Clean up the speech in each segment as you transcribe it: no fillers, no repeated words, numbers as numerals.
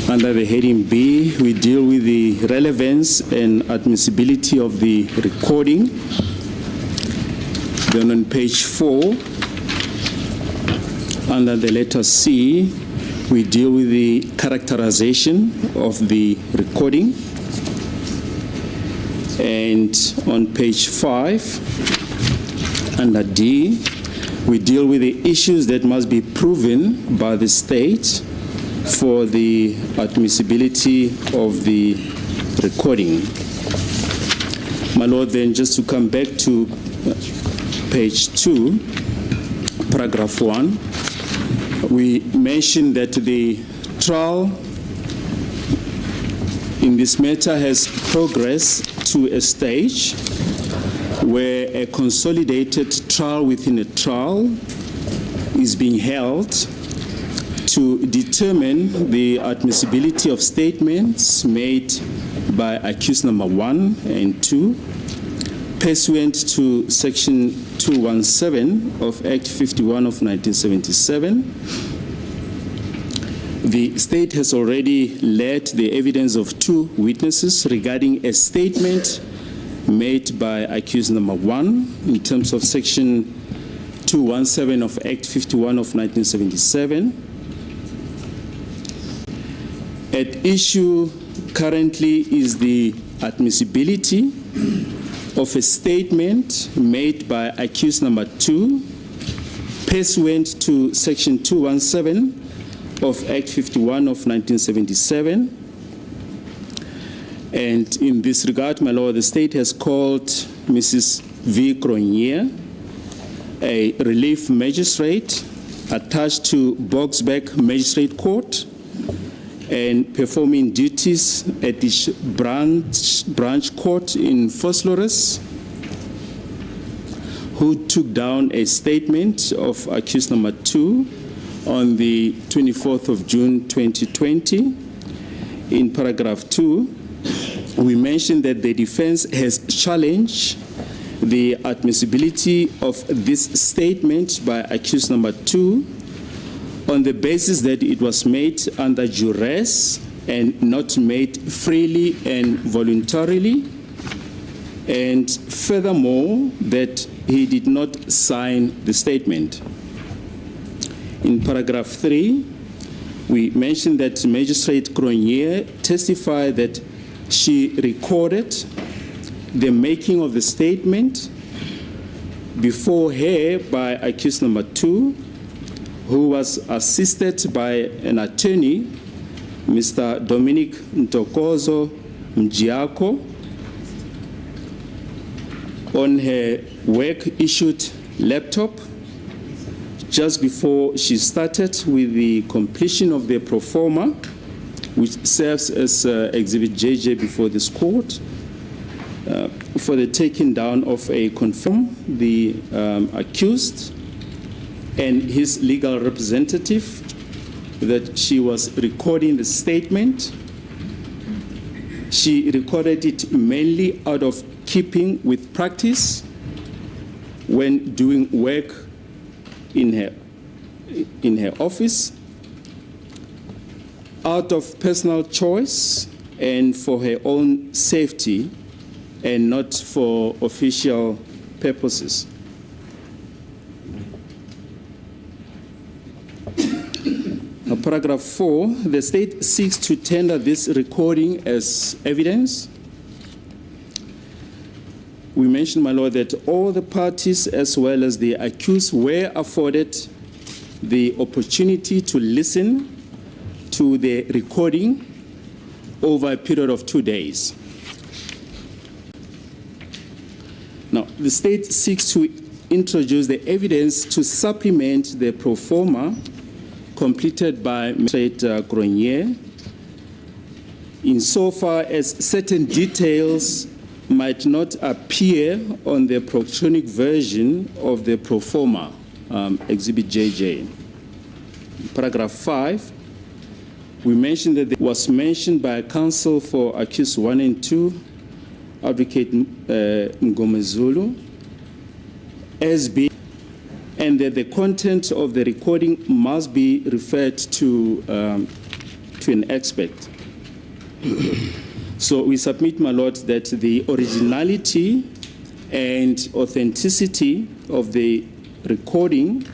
Under the heading B, we deal with the relevance and admissibility of the recording. Then on page 4, under the letter C, we deal with the characterization of the recording. And on page 5, under D, we deal with the issues that must be proven by the state for the admissibility of the recording. My Lord, then just to come back to page 2, paragraph 1, we mentioned that the trial in this matter has progressed to a stage where a consolidated trial within a trial is being held to determine the admissibility of statements made by accused number 1 and 2 pursuant to section 217 of Act 51 of 1977. The state has already led the evidence of 2 witnesses regarding a statement made by accused number 1 in terms of section 217 of Act 51 of 1977. At issue currently is the admissibility of a statement made by accused number 2 pursuant to section 217 of Act 51 of 1977. And in this regard, my Lord, the state has called Mrs. V. Cronje, a relief magistrate attached to Boksburg Magistrate Court and performing duties at the branch court in Vosloorus, who took down a statement of accused number 2 on the 24th of June 2020. In paragraph 2, we mentioned that the defense has challenged the admissibility of this statement by accused number 2 on the basis that it was made under duress and not made freely and voluntarily, and furthermore, that he did not sign the statement. In paragraph 3, we mentioned that Magistrate Cronje testified that she recorded the making of the statement before her by accused number 2, who was assisted by an attorney, Mr. Dominic Ntokozo Mjiako, on her work-issued laptop just before she started with the completion of the pro forma, which serves as Exhibit JJ before this court, for the taking down of a confirm, the accused and his legal representative, that she was recording the statement. She recorded it mainly out of keeping with practice when doing work in her office, out of personal choice and for her own safety, and not for official purposes. Paragraph 4, the state seeks to tender this recording as evidence. We mentioned, my Lord, that all the parties as well as the accused were afforded the opportunity to listen to the recording over a period of 2 days. Now, the state seeks to introduce the evidence to supplement the pro forma completed by Magistrate Cronje, insofar as certain details might not appear on the electronic version of the pro forma, Exhibit JJ. Paragraph 5, we mentioned that it was mentioned by counsel for accused 1 and 2, Advocate Ngomezulu, as being, and that the content of the recording must be referred to to an expert. So we submit, my Lord, that the originality and authenticity of the recording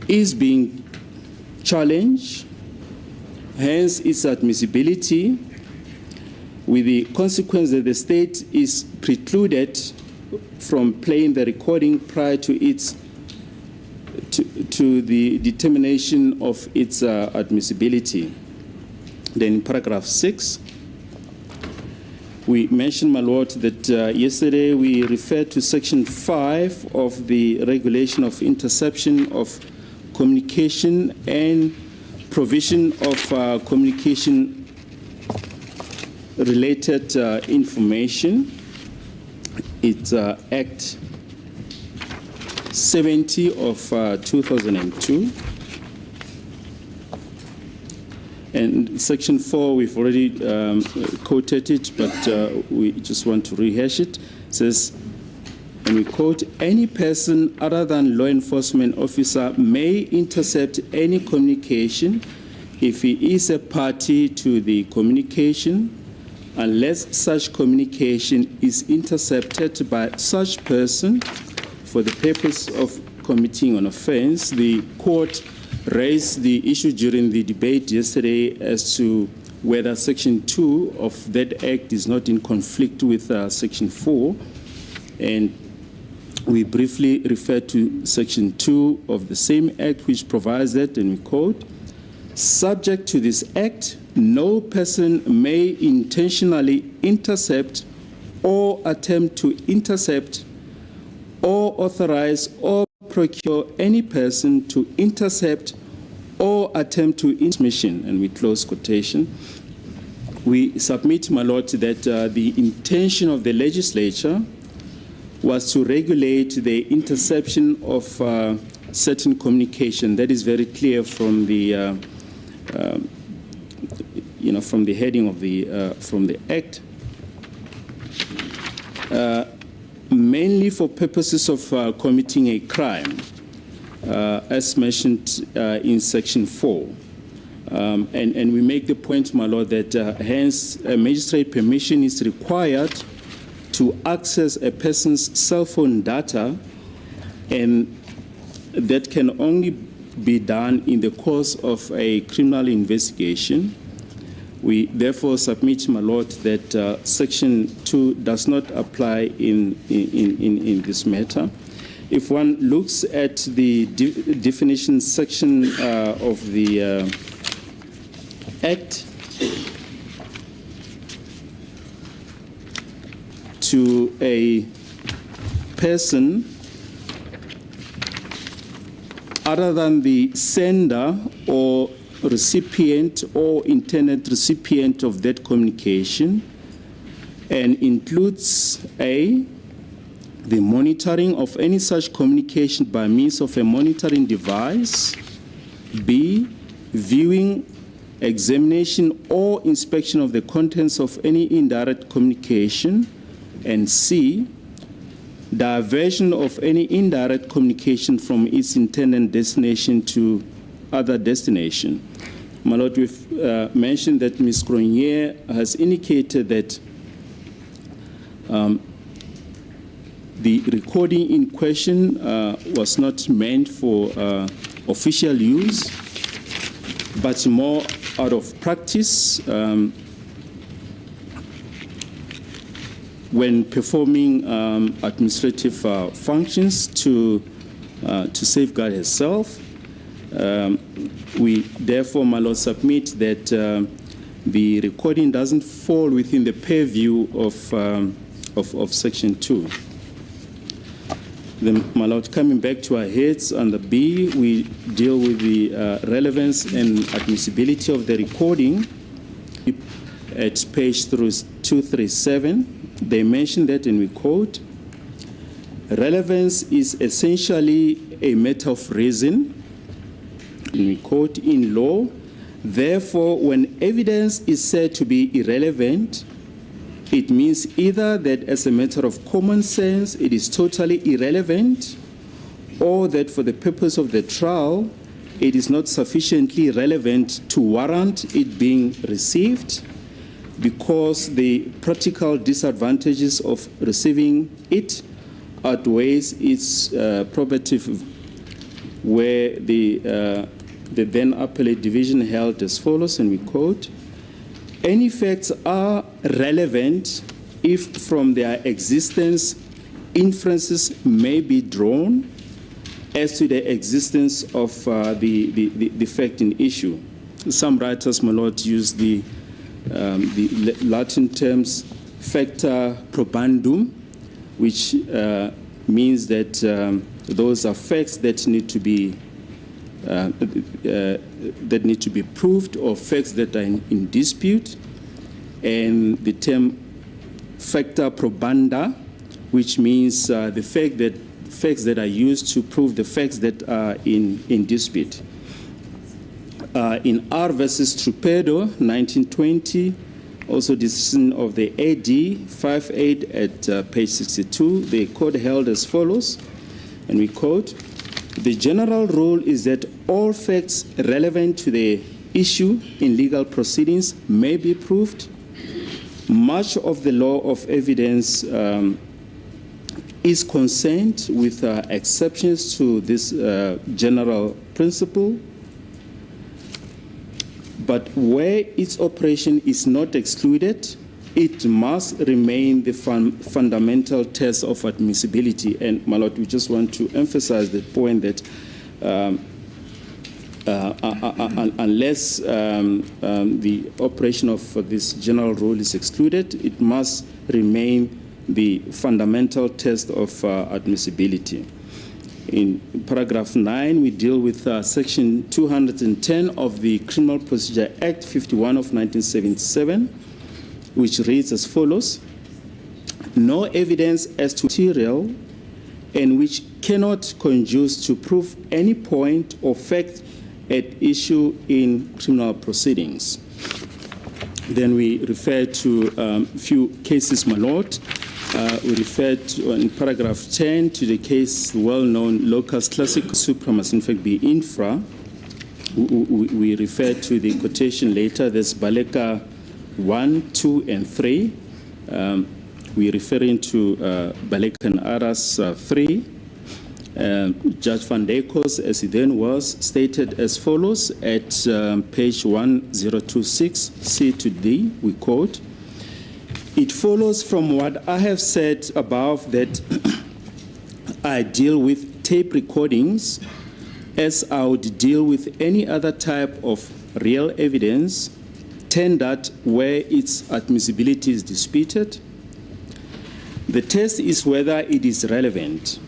is being challenged, hence its admissibility, with the consequence that the state is precluded from playing the recording prior to its to the determination of its admissibility. Then in paragraph 6, we mentioned, my Lord, that yesterday we referred to section 5 of the regulation of interception of communication and provision of communication related information. It's Act 70 of 2002. And section 4, we've already quoted it, but we just want to rehash it. It says, and we quote, any person other than law enforcement officer may intercept any communication if he is a party to the communication, unless such communication is intercepted by such person for the purpose of committing an offense. The court raised the issue during the debate yesterday as to whether Section 2 of that Act is not in conflict with Section 4. And we briefly refer to Section 2 of the same Act, which provides that, and we quote, subject to this Act, no person may intentionally intercept or attempt to intercept or authorize or procure any person to intercept or attempt to transmission, and we close quotation. We submit, my Lord, that the intention of the legislature was to regulate the interception of certain communication. That is very clear from the from the heading of the Act. Mainly for purposes of committing a crime, as mentioned in Section 4. And we make the point, my Lord, that hence a magistrate permission is required to access a person's cell phone data, and that can only be done in the course of a criminal investigation. We therefore submit, my Lord, that Section 2 does not apply in this matter. If one looks at the definition section of the Act, to a person other than the sender or recipient or intended recipient of that communication, and includes A, the monitoring of any such communication by means of a monitoring device, B, viewing, examination or inspection of the contents of any indirect communication, and C, diversion of any indirect communication from its intended destination to other destination. My Lord, we've mentioned that Ms. Cronje has indicated that the recording in question was not meant for official use, but more out of practice when performing administrative functions to safeguard herself. We therefore, my Lord, submit that the recording doesn't fall within the purview of Section 2. Then, my Lord, coming back to our heads under B, we deal with the relevance and admissibility of the recording. At page 237, they mention that, and we quote, relevance is essentially a matter of reason. And we quote, in law, therefore, when evidence is said to be irrelevant, it means either that as a matter of common sense, it is totally irrelevant, or that for the purpose of the trial, it is not sufficiently relevant to warrant it being received because the practical disadvantages of receiving it outweighs its probative, where the then appellate division held as follows, and we quote, "Any facts are relevant if from their existence inferences may be drawn as to the existence of the fact in issue." Some writers, my lord, use the Latin terms facta probandum, which means that those are facts that need to be proved, or facts that are in dispute, and the term facta probanda, which means the facts that are used to prove the facts that are in dispute. In R versus Trupedo, 1920, also decision of the AD 58 at page 62, the court held as follows, and we quote, "The general rule is that all facts relevant to the issue in legal proceedings may be proved. Much of the law of evidence is concerned with exceptions to this general principle, but where its operation is not excluded, it must remain the fundamental test of admissibility." And, my lord, we just want to emphasize the point that unless the operation of this general rule is excluded, it must remain the fundamental test of admissibility. In paragraph 9, we deal with section 210 of the Criminal Procedure Act 51 of 1977, which reads as follows: "No evidence as to material and which cannot conduce to prove any point or fact at issue in criminal proceedings." Then we refer to a few cases, my lord. We refer to, in paragraph 10, to the case, well-known locus classic supremacy, in fact, be infra. We refer to the quotation later, there's Baleka 1, 2, and 3. We're referring to Baleka and Aras 3. Judge Van Dekos, as he then was, stated as follows at page 1026, C to D, we quote, "It follows from what I have said above that I deal with tape recordings as I would deal with any other type of real evidence tendered where its admissibility is disputed. The test is whether it is relevant.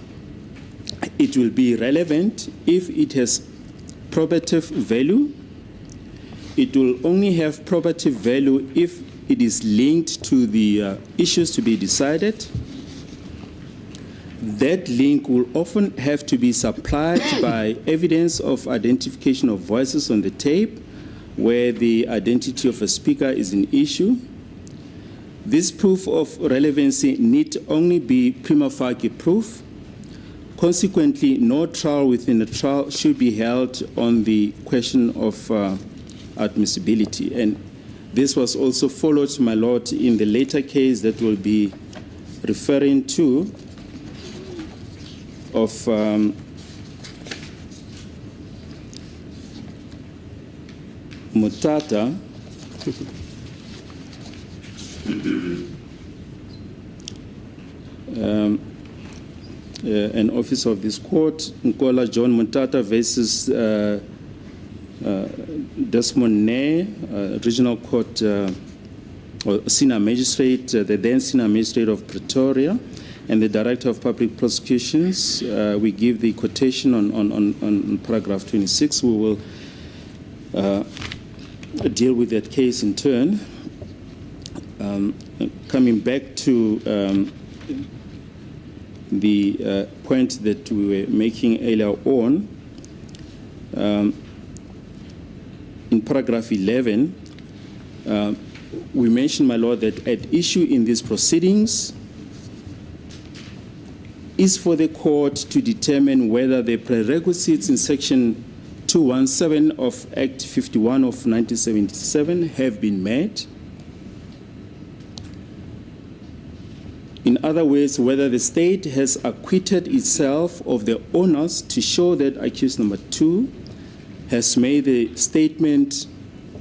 It will be relevant if it has probative value. It will only have probative value if it is linked to the issues to be decided. That link will often have to be supplied by evidence of identification of voices on the tape where the identity of a speaker is an issue. This proof of relevancy need only be prima facie proof. Consequently, no trial within a trial should be held on the question of admissibility." And this was also followed, my lord, in the later case that we'll be referring to of Mutata, an officer of this court, Nkola John Mutata versus Desmond Ne, regional court or senior magistrate, the then senior magistrate of Pretoria, and the director of public prosecutions. We give the quotation on paragraph 26. We will deal with that case in turn. Coming back to the point that we were making earlier on, in paragraph 11, we mentioned, my lord, that at issue in these proceedings is for the court to determine whether the prerequisites in section 217 of Act 51 of 1977 have been met. In other words, whether the state has acquitted itself of the onus to show that accused number 2 has made the statement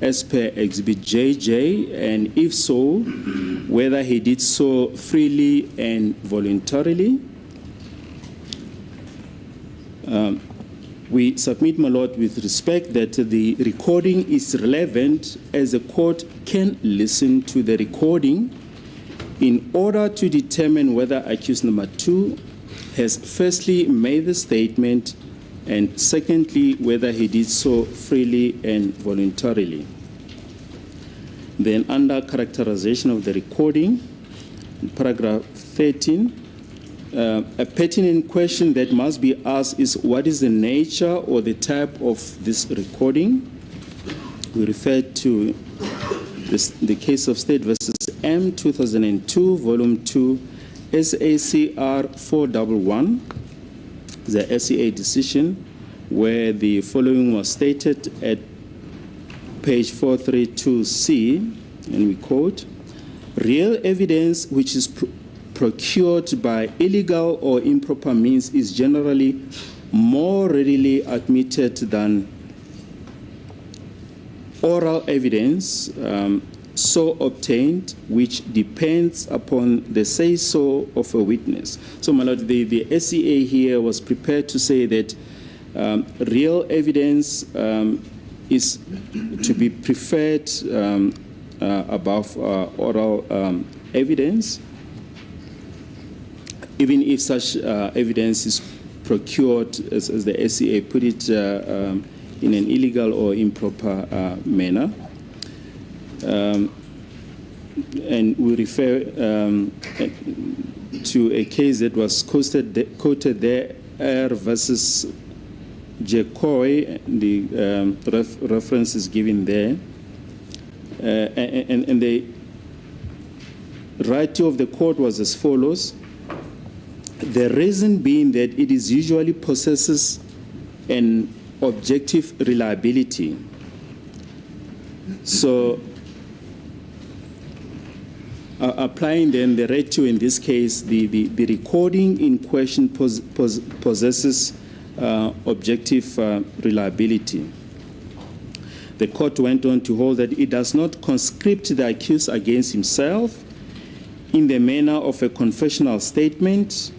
as per Exhibit JJ, and if so, whether he did so freely and voluntarily. We submit, my Lord, with respect that the recording is relevant, as the court can listen to the recording in order to determine whether accused number 2 has firstly made the statement, and secondly, whether he did so freely and voluntarily. Then, under characterization of the recording, in paragraph 13, a pertinent question that must be asked is, what is the nature or the type of this recording? We refer to the case of State versus M 2002, volume 2, SACR 411, the SCA decision, where the following was stated at page 432C, and we quote, "Real evidence which is procured by illegal or improper means is generally more readily admitted than oral evidence so obtained, which depends upon the say-so of a witness." So, my Lord, the SCA here was prepared to say that real evidence is to be preferred above oral evidence, even if such evidence is procured, as the SCA put it, in an illegal or improper manner. And we refer to a case that was quoted there, R versus Jekoy, the reference is given there. And the writing of the court was as follows: the reason being that it is usually possesses an objective reliability. So, applying then the ratio in this case, the recording in question possesses objective reliability. The court went on to hold that it does not conscript the accused against himself in the manner of a confessional statement,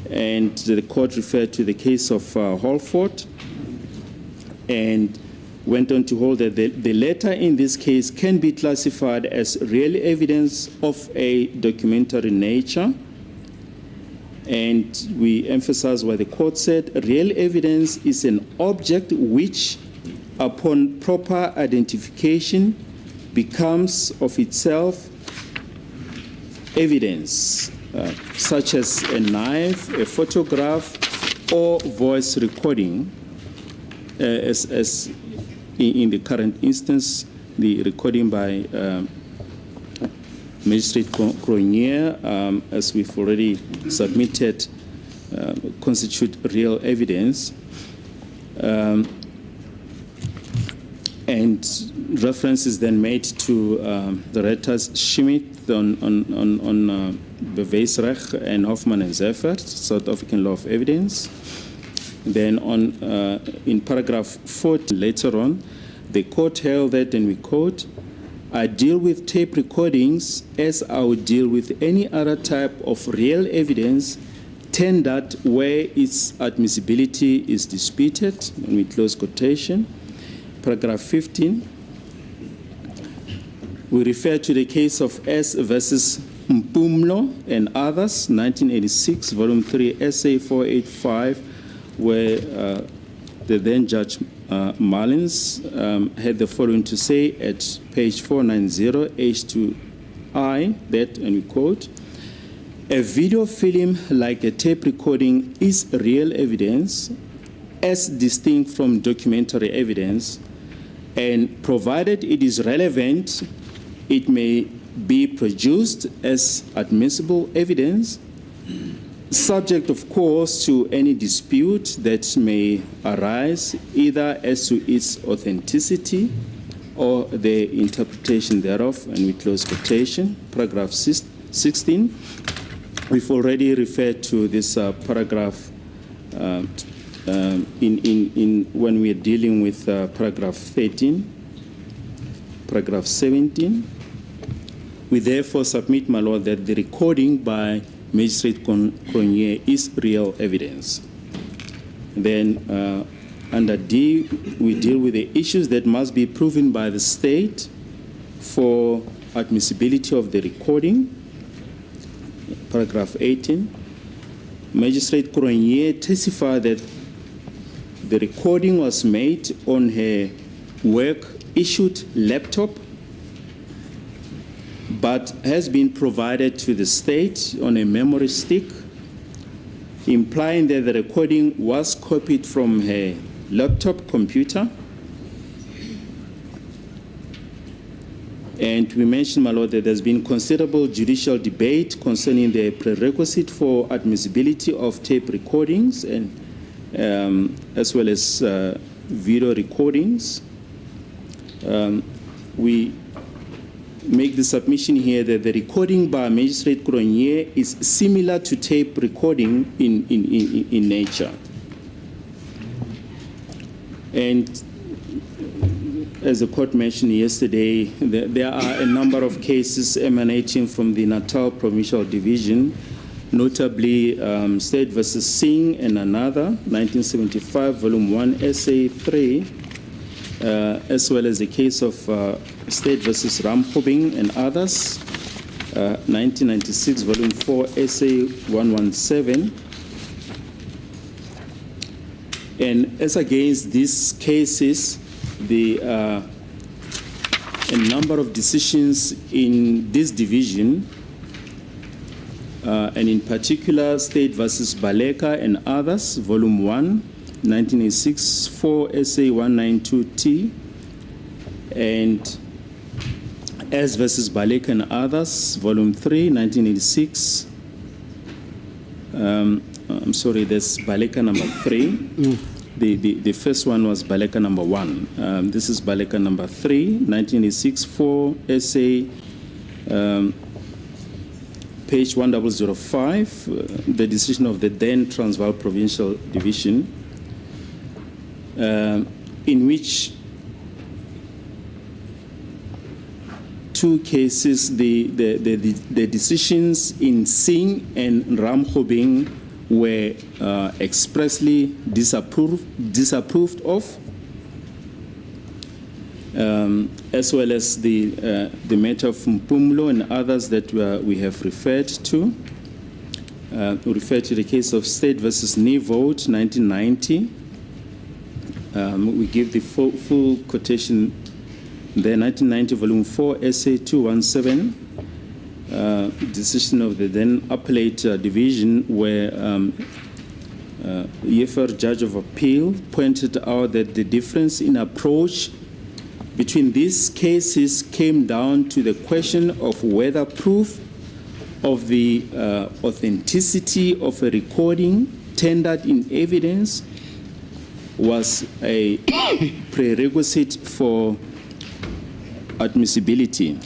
and the court referred to the case of Holford, and went on to hold that the letter in this case can be classified as real evidence of a documentary nature. And we emphasize what the court said: real evidence is an object which, upon proper identification, becomes of itself evidence, such as a knife, a photograph, or voice recording, as in the current instance, the recording by Magistrate Cronier, as we've already submitted, constitute real evidence. And reference is then made to the Retters Schmidt on Bewijsrecht and Hoffman and Zeffert, South African Law of Evidence. Then in paragraph 40, later on, the court held that, and we quote, "I deal with tape recordings as I would deal with any other type of real evidence tendered where its admissibility is disputed," and we close quotation. Paragraph 15, we refer to the case of S versus Mpumlo and others, 1986, volume 3, SA 485, where the then Judge Mullins had the following to say at page 490, H2I, that, and we quote, "A video film like a tape recording is real evidence as distinct from documentary evidence, and provided it is relevant, it may be produced as admissible evidence subject, of course, to any dispute that may arise, either as to its authenticity or the interpretation thereof, and we close quotation. Paragraph 16. We've already referred to this paragraph when we are dealing with paragraph 13, paragraph 17. We therefore submit, my Lord, that the recording by Magistrate Cronje is real evidence. Then under D, we deal with the issues that must be proven by the state for admissibility of the recording. Paragraph 18. Magistrate Cronje testified that the recording was made on her work-issued laptop, but has been provided to the state on a memory stick, implying that the recording was copied from her laptop computer. And we mentioned, my Lord, that there's been considerable judicial debate concerning the prerequisite for admissibility of tape recordings, and as well as video recordings. We make the submission here that the recording by Magistrate Cronje is similar to tape recording in nature. And as the court mentioned yesterday, there are a number of cases emanating from the Natal Provincial Division, notably State versus Singh and another, 1975, Volume 1, Essay 3, as well as the case of State versus Ramkhobing and others, 1996, Volume 4, Essay 117. And as against these cases, a number of decisions in this division, and in particular State versus Baleka and others, Volume 1, 1986, 4 Essay 192T, and S versus Baleka and others, Volume 3, 1986. I'm sorry, that's Baleka number 3. The first one was Baleka number 1. This is Baleka number 3, 1986, 4 Essay, page 1005, the decision of the then Transvaal Provincial Division, in which two cases, the decisions in Singh and Ramkhobing were expressly disapproved of, as well as the matter of Mpumlo and others that we have referred to. We refer to the case of State versus Nevold, 1990. We give the full quotation there, 1990, Volume 4, Essay 217. Decision of the then Appellate Division, where EFR Judge of Appeal pointed out that the difference in approach between these cases came down to the question of whether proof of the authenticity of a recording tendered in evidence was a prerequisite for admissibility.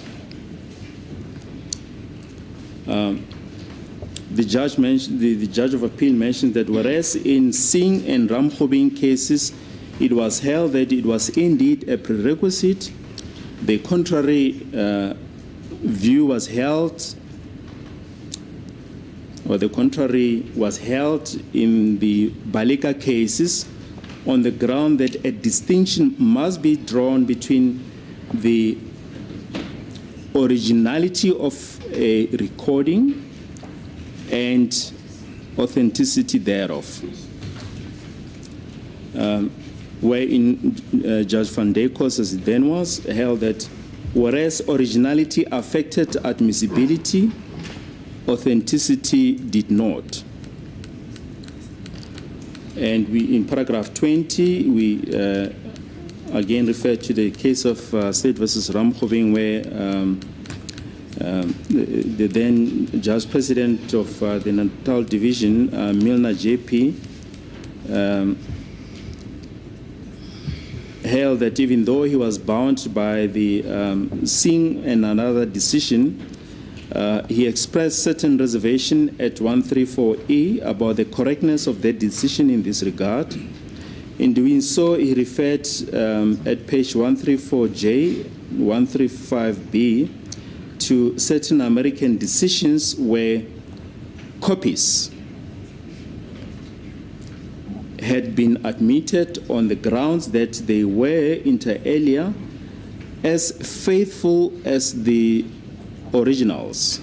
The judge of appeal mentioned that whereas in Singh and Ramkhobing cases, it was held that it was indeed a prerequisite, the contrary view was held, or the contrary was held in the Baleka cases on the ground that a distinction must be drawn between the originality of a recording and authenticity thereof. Wherein Judge Van Dijkhoff, as it then was, held that whereas originality affected admissibility, authenticity did not. And we, in paragraph 20, we again refer to the case of State versus Ramkhobing, where the then Judge President of the Natal Division, Milner JP, held that even though he was bound by the Singh and another decision, he expressed certain reservation at 134E about the correctness of that decision in this regard. In doing so, he referred at page 134J, 135B, to certain American decisions where copies had been admitted on the grounds that they were inter alia as faithful as the originals.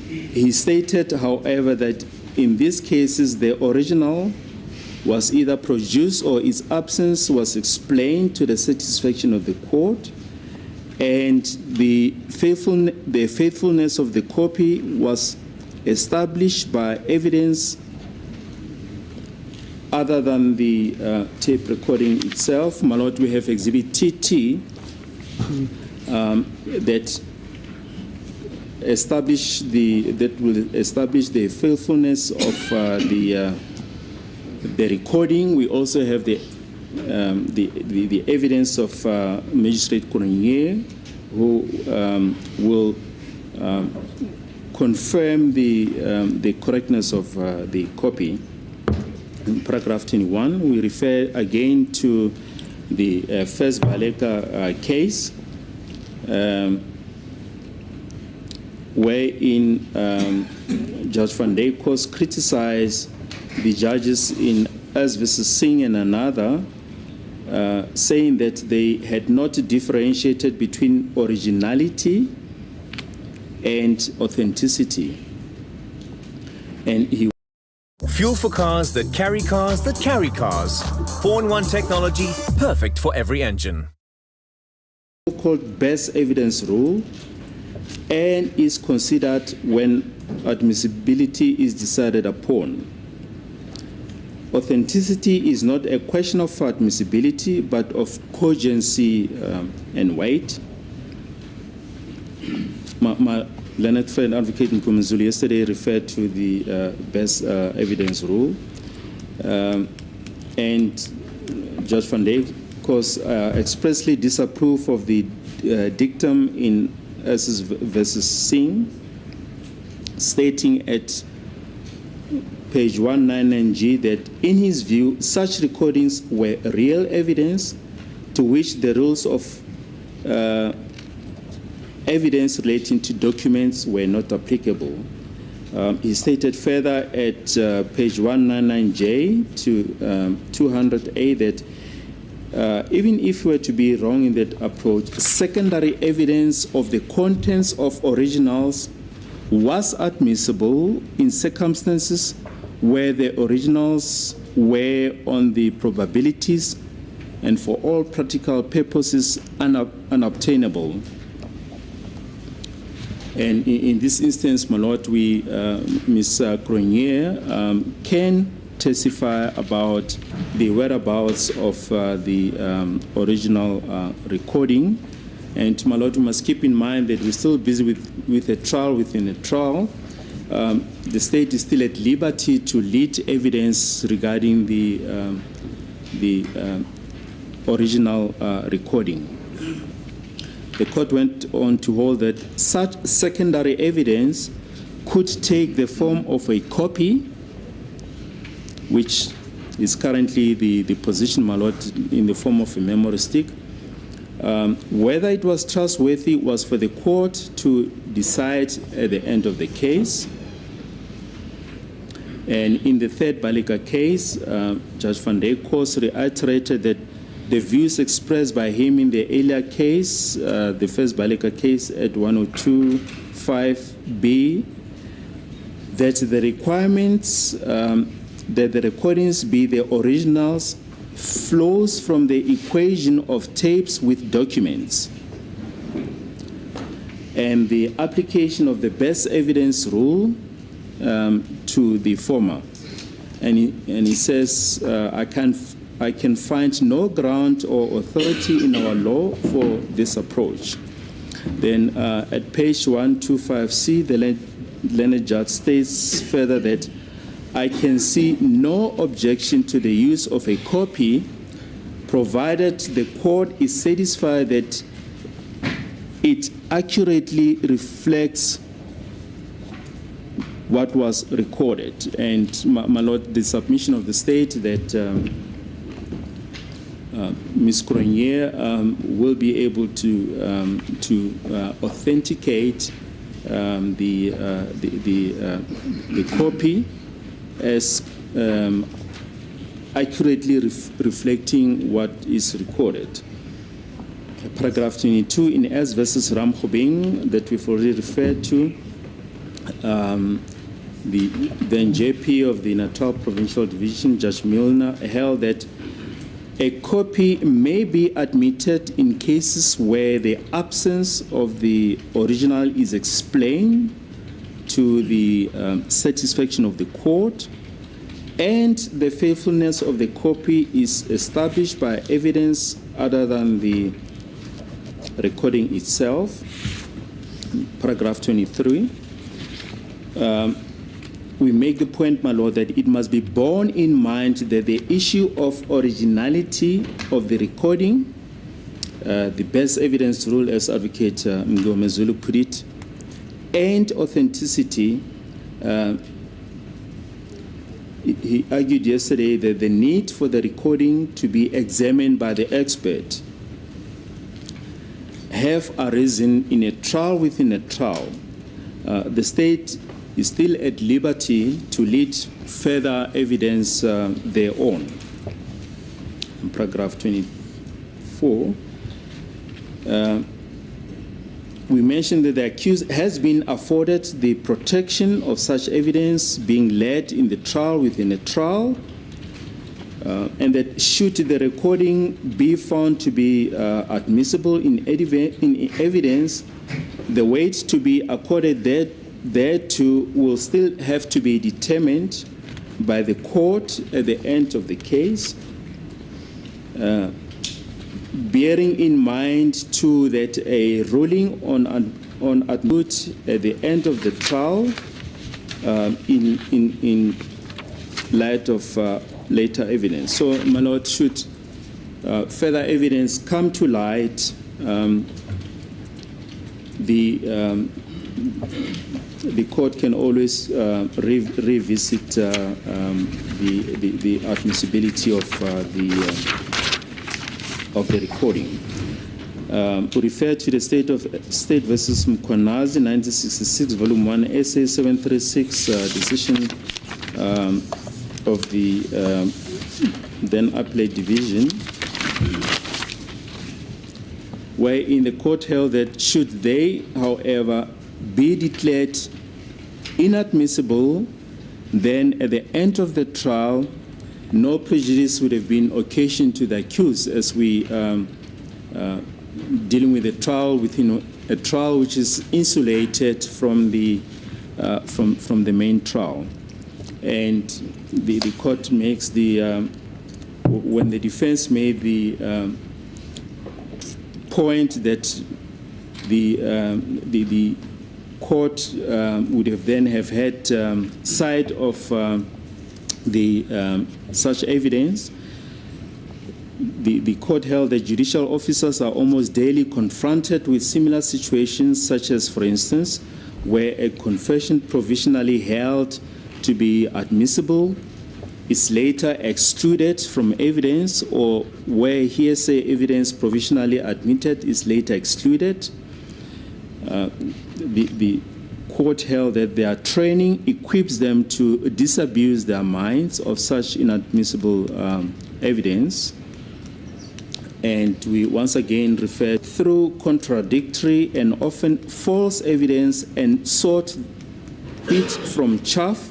He stated, however, that in these cases the original was either produced or its absence was explained to the satisfaction of the court, and the faithfulness of the copy was established by evidence other than the tape recording itself. My Lord, we have Exhibit TT that will establish the faithfulness of the recording. We also have the evidence of Magistrate Cournier, who will confirm the correctness of the copy. In paragraph 21, we refer again to the first Baleka case, wherein Judge Van Dijkhuis criticized the judges in Us versus Singh and another, saying that they had not differentiated between originality and authenticity. And he Fuel for cars that carry cars that carry cars. 4-in-1 technology, perfect for every engine. Called best evidence rule, and is considered when admissibility is decided upon. Authenticity is not a question of admissibility, but of cogency and weight. My Leonard friend, Advocate Nkumazulu, yesterday referred to the best evidence rule. And Judge Van Dijkhuis expressly disapproved of the dictum in Us versus Singh, stating at page 199G that in his view, such recordings were real evidence to which the rules of evidence relating to documents were not applicable. He stated further at page 199J to 200A that even if we were to be wrong in that approach, secondary evidence of the contents of originals was admissible in circumstances where the originals were on the probabilities and for all practical purposes unobtainable. And in this instance, my Lord, Ms. Cournier can testify about the whereabouts of the original recording. And my Lord, we must keep in mind that we're still busy with a trial within a trial. The state is still at liberty to lead evidence regarding the original recording. The court went on to hold that such secondary evidence could take the form of a copy, which is currently the position, my Lord, in the form of a memory stick. Whether it was trustworthy was for the court to decide at the end of the case. And in the third Baleka case, Judge Van Dijkhuis reiterated that the views expressed by him in the earlier case, the first Baleka case at 102.5b, that the requirements that the recordings be the originals flows from the equation of tapes with documents and the application of the best evidence rule to the former. And he says, I can find no ground or authority in our law for this approach. Then at page 125C, the learned judge states further that I can see no objection to the use of a copy provided the court is satisfied that it accurately reflects what was recorded. And, my Lord, the submission of the state that Ms. Cronje will be able to authenticate the copy as accurately reflecting what is recorded. Paragraph 22 in S versus Ramkhobing that we've already referred to, the then JP of the Natal Provincial Division, Judge Milner, held that a copy may be admitted in cases where the absence of the original is explained to the satisfaction of the court, and the faithfulness of the copy is established by evidence other than the recording itself. Paragraph 23. We make the point, my Lord, that it must be borne in mind that the issue of originality of the recording, the best evidence rule, as Advocate Mngomezulu put it, and authenticity. He argued yesterday that the need for the recording to be examined by the expert have arisen in a trial within a trial. The state is still at liberty to lead further evidence their own. In paragraph 24, we mentioned that the accused has been afforded the protection of such evidence being led in the trial within a trial, and that should the recording be found to be admissible in evidence, the weight to be accorded thereto will still have to be determined by the court at the end of the case, bearing in mind too that a ruling on admit at the end of the trial in light of later evidence. So, my Lord, should further evidence come to light, the court can always revisit the admissibility of the recording. To refer to the State versus Mkhwanazi, 1966, Volume 1, Essay 736, decision of the then Appellate Division, wherein the court held that should they, however, be declared inadmissible, then at the end of the trial, no prejudice would have been occasioned to the accused, as we dealing with a trial within a trial which is insulated from the main trial. And the court makes the when the defense made the point that the court would have then have had sight of such evidence, the court held that judicial officers are almost daily confronted with similar situations, such as, for instance, where a confession provisionally held to be admissible is later extruded from evidence, or where hearsay evidence provisionally admitted is later excluded. The court held that their training equips them to disabuse their minds of such inadmissible evidence. And we once again refer through contradictory and often false evidence and sort it from chaff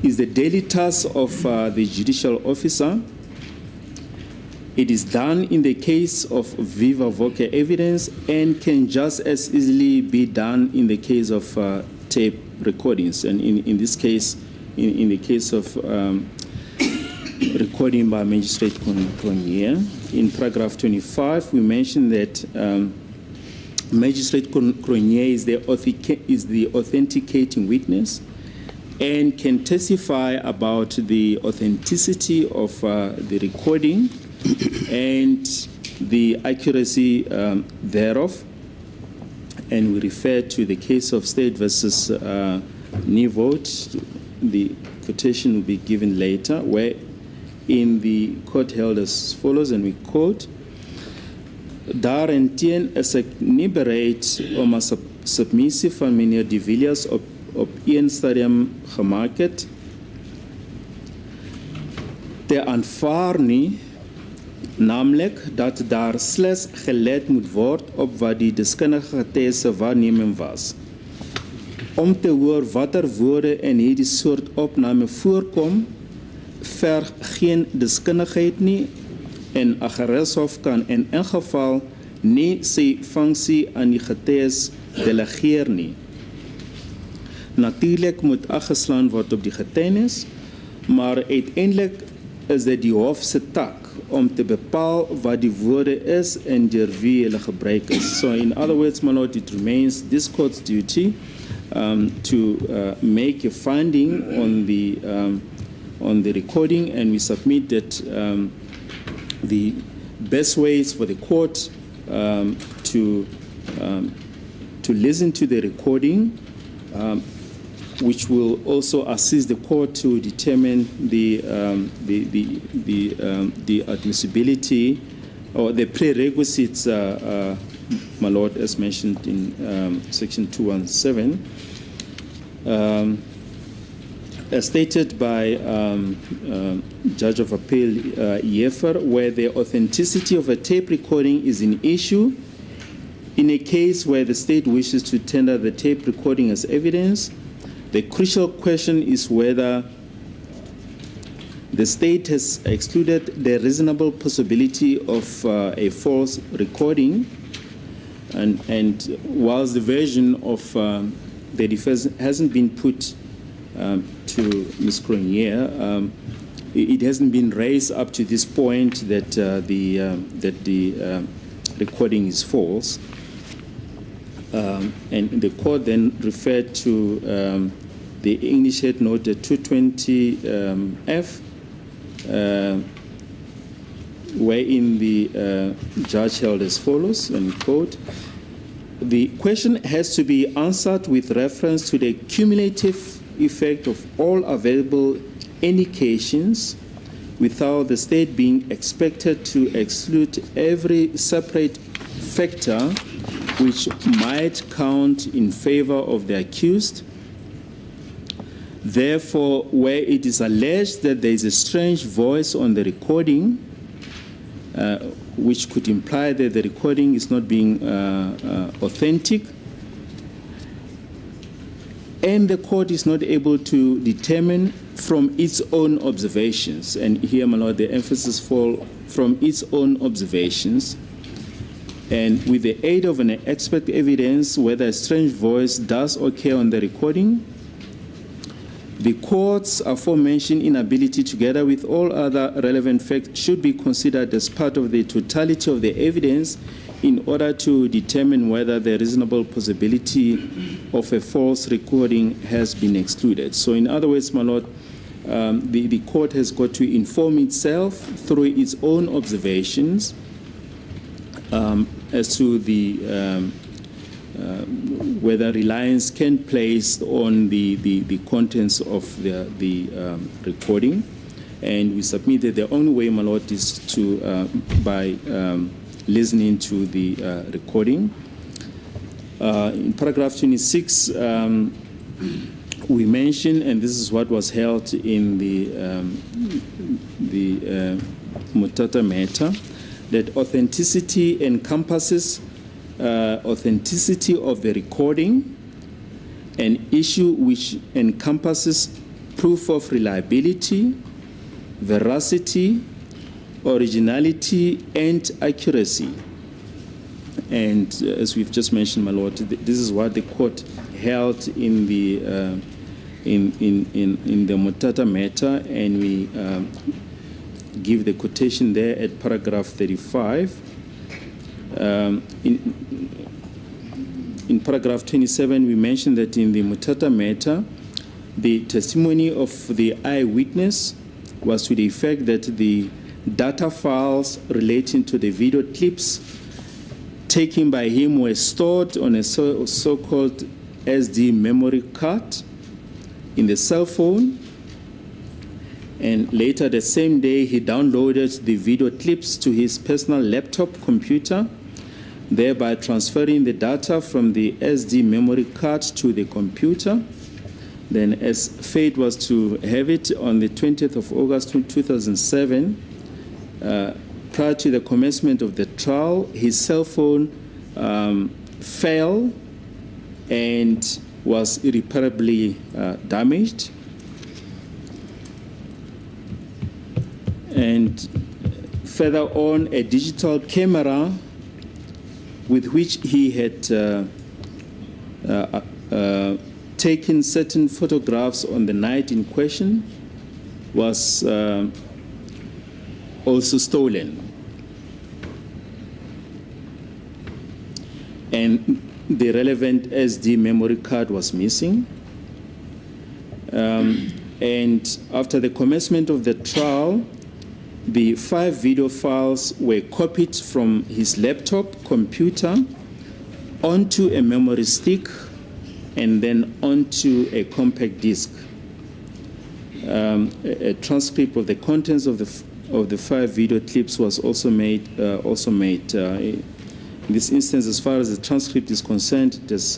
is the daily task of the judicial officer. It is done in the case of viva voce evidence and can just as easily be done in the case of tape recordings. And in this case, in the case of recording by Magistrate Cronje, in paragraph 25, we mentioned that Magistrate Cronje is the authenticating witness and can testify about the authenticity of the recording and the accuracy thereof. And we refer to the case of State versus Nivot. The quotation will be given later, where in the court held as follows, and we quote, Daarentien is ek nie bereid om as submissie van meneer De Villiers op een stadium gemaak het te aanvaar nie, namelijk dat daar slechts gelet moet word op wat die deskundige getuies waarneming was. Om te hoor watter woorde in hierdie soort opname voorkom, verg geen deskundigheid nie en 'n gerechtshof kan in geval nie sy funksie aan die getuies delegeer nie. Natuurlijk moet aggeslaan word op die getuienis, maar uiteindelik is dit die hof se taak om te bepaal wat die woorde is en deur wie hulle gebruik is. So in other words, my lord, it remains this court's duty to make a finding on the recording, and we submit that the best ways for the court to listen to the recording, which will also assist the court to determine the admissibility or the prerequisites, my lord, as mentioned in section 217. As stated by Judge of Appeal Yefer, where the authenticity of a tape recording is an issue, in a case where the state wishes to tender the tape recording as evidence, the crucial question is whether the state has excluded the reasonable possibility of a false recording, and whilst the version of the defense hasn't been put to Ms. Cronje, it hasn't been raised up to this point that the recording is false, and the court then referred to the English Head Note 220F, wherein the judge held as follows, and quote, the question has to be answered with reference to the cumulative effect of all available indications without the state being expected to exclude every separate factor which might count in favor of the accused. Therefore, where it is alleged that there is a strange voice on the recording, which could imply that the recording is not being authentic, and the court is not able to determine from its own observations, and here, my lord, the emphasis falls from its own observations, and with the aid of an expert evidence whether a strange voice does occur on the recording, the court's aforementioned inability, together with all other relevant facts, should be considered as part of the totality of the evidence in order to determine whether the reasonable possibility of a false recording has been excluded. So in other words, my lord, the court has got to inform itself through its own observations as to the whether reliance can be placed on the contents of the recording. And we submit that the only way, my lord, is to by listening to the recording. In paragraph 26, we mentioned, and this is what was held in the Mutata matter, that authenticity encompasses authenticity of the recording, an issue which encompasses proof of reliability, veracity, originality, and accuracy. And as we've just mentioned, my lord, this is what the court held in the Mutata matter, and we give the quotation there at paragraph 35. In paragraph 27, we mentioned that in the Mutata matter, the testimony of the eyewitness was to the effect that the data files relating to the video clips taken by him were stored on a so-called SD memory card in the cell phone, and later the same day he downloaded the video clips to his personal laptop computer, thereby transferring the data from the SD memory card to the computer. Then, as fate was to have it, on the 20th of August 2007, prior to the commencement of the trial, his cell phone fell and was irreparably damaged. And further on, a digital camera with which he had taken certain photographs on the night in question was also stolen. And the relevant SD memory card was missing. And after the commencement of the trial, the 5 video files were copied from his laptop computer onto a memory stick and then onto a compact disc. A transcript of the contents of the 5 video clips was also made. In this instance, as far as the transcript is concerned, it has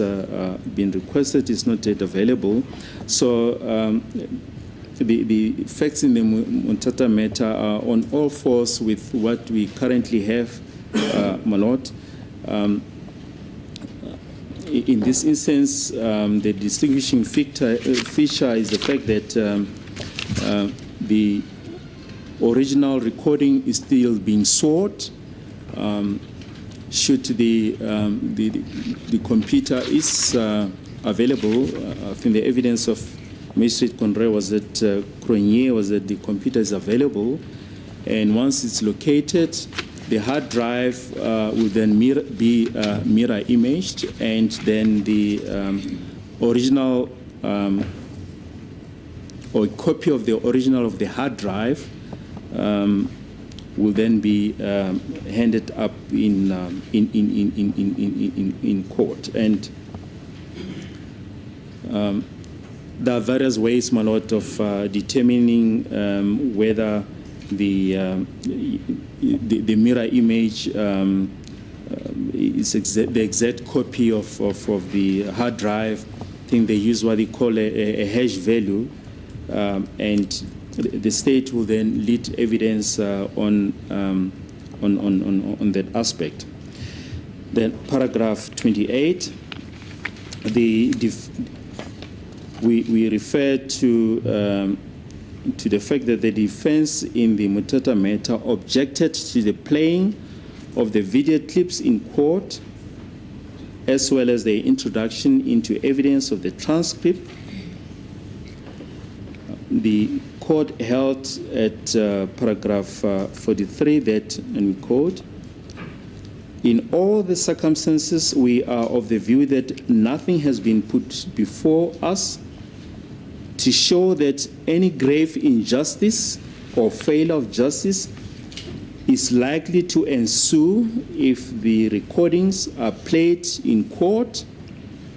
been requested. It's not yet available. So the facts in the Mutata matter are on all fours with what we currently have, my lord. In this instance, the distinguishing feature is the fact that the original recording is still being sought. Should the computer is available, I think the evidence of Magistrate Conrad was that the computer is available, and once it's located, the hard drive will then be mirror imaged, and then the original or a copy of the original of the hard drive will then be handed up in court. And there are various ways, my lord, of determining whether the mirror image is the exact copy of the hard drive. I think they use what they call a hash value, and the state will then lead evidence on that aspect. Then paragraph 28, we refer to the fact that the defense in the Mutata matter objected to the playing of the video clips in court, as well as the introduction into evidence of the transcript. The court held at paragraph 43 that, and we quote, "In all the circumstances, we are of the view that nothing has been put before us to show that any grave injustice or failure of justice is likely to ensue if the recordings are played in court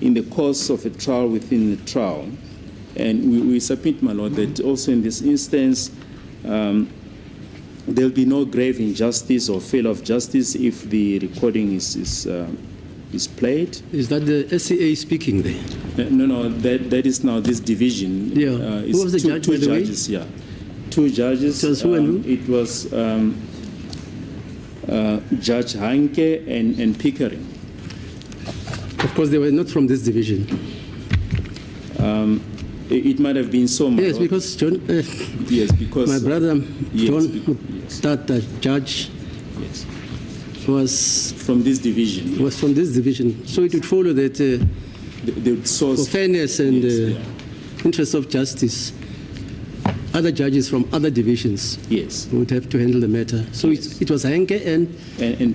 in the course of a trial within the trial." And we submit, my lord, that also in this instance, there'll be no grave injustice or failure of justice if the recording is played. Is that the SCA speaking there? No, that is now this division. Yeah. Who was the judge, two by the way? judges, yeah. 2 judges. It was who and who? It was Judge Hanke and Pickering. Of course, they were not from this division. It might have been so. Yes, because John. Yes, because my brother John, yes. that judge, yes, was from this division. Was from this division. So it would follow that the source, for fairness and yes, interest of justice, other judges from other divisions, yes, would have to handle the matter. So yes, it was Henke and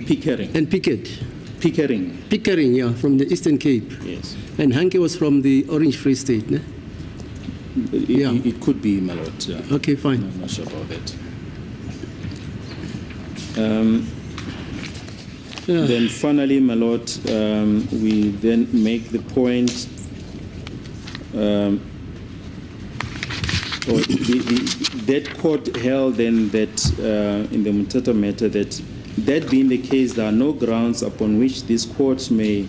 Pickering. And Pickett. Pickering. Pickering, yeah, from the Eastern Cape. Yes. And Hanke was from the Orange Free State, ne? Yeah. It could be, my lord. Okay, fine. I'm not sure about that. Then finally, my lord, we then make the point, or that court held then that in the Mutata matter that being the case, there are no grounds upon which this court may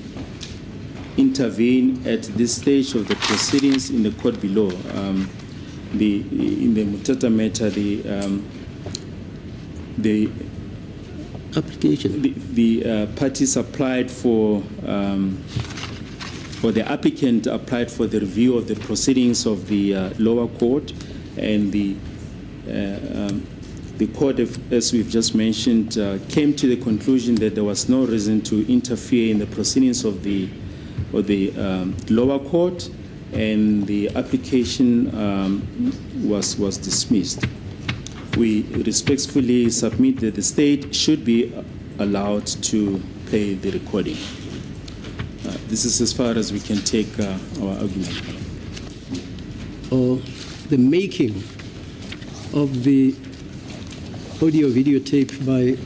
intervene at this stage of the proceedings in the court below. In the Mutata matter, the application. The parties applied for, or the applicant applied for the review of the proceedings of the lower court, and the court, as we've just mentioned, came to the conclusion that there was no reason to interfere in the proceedings of the lower court, and the application was dismissed. We respectfully submit that the state should be allowed to play the recording. This is as far as we can take our argument. The making of the audio videotape by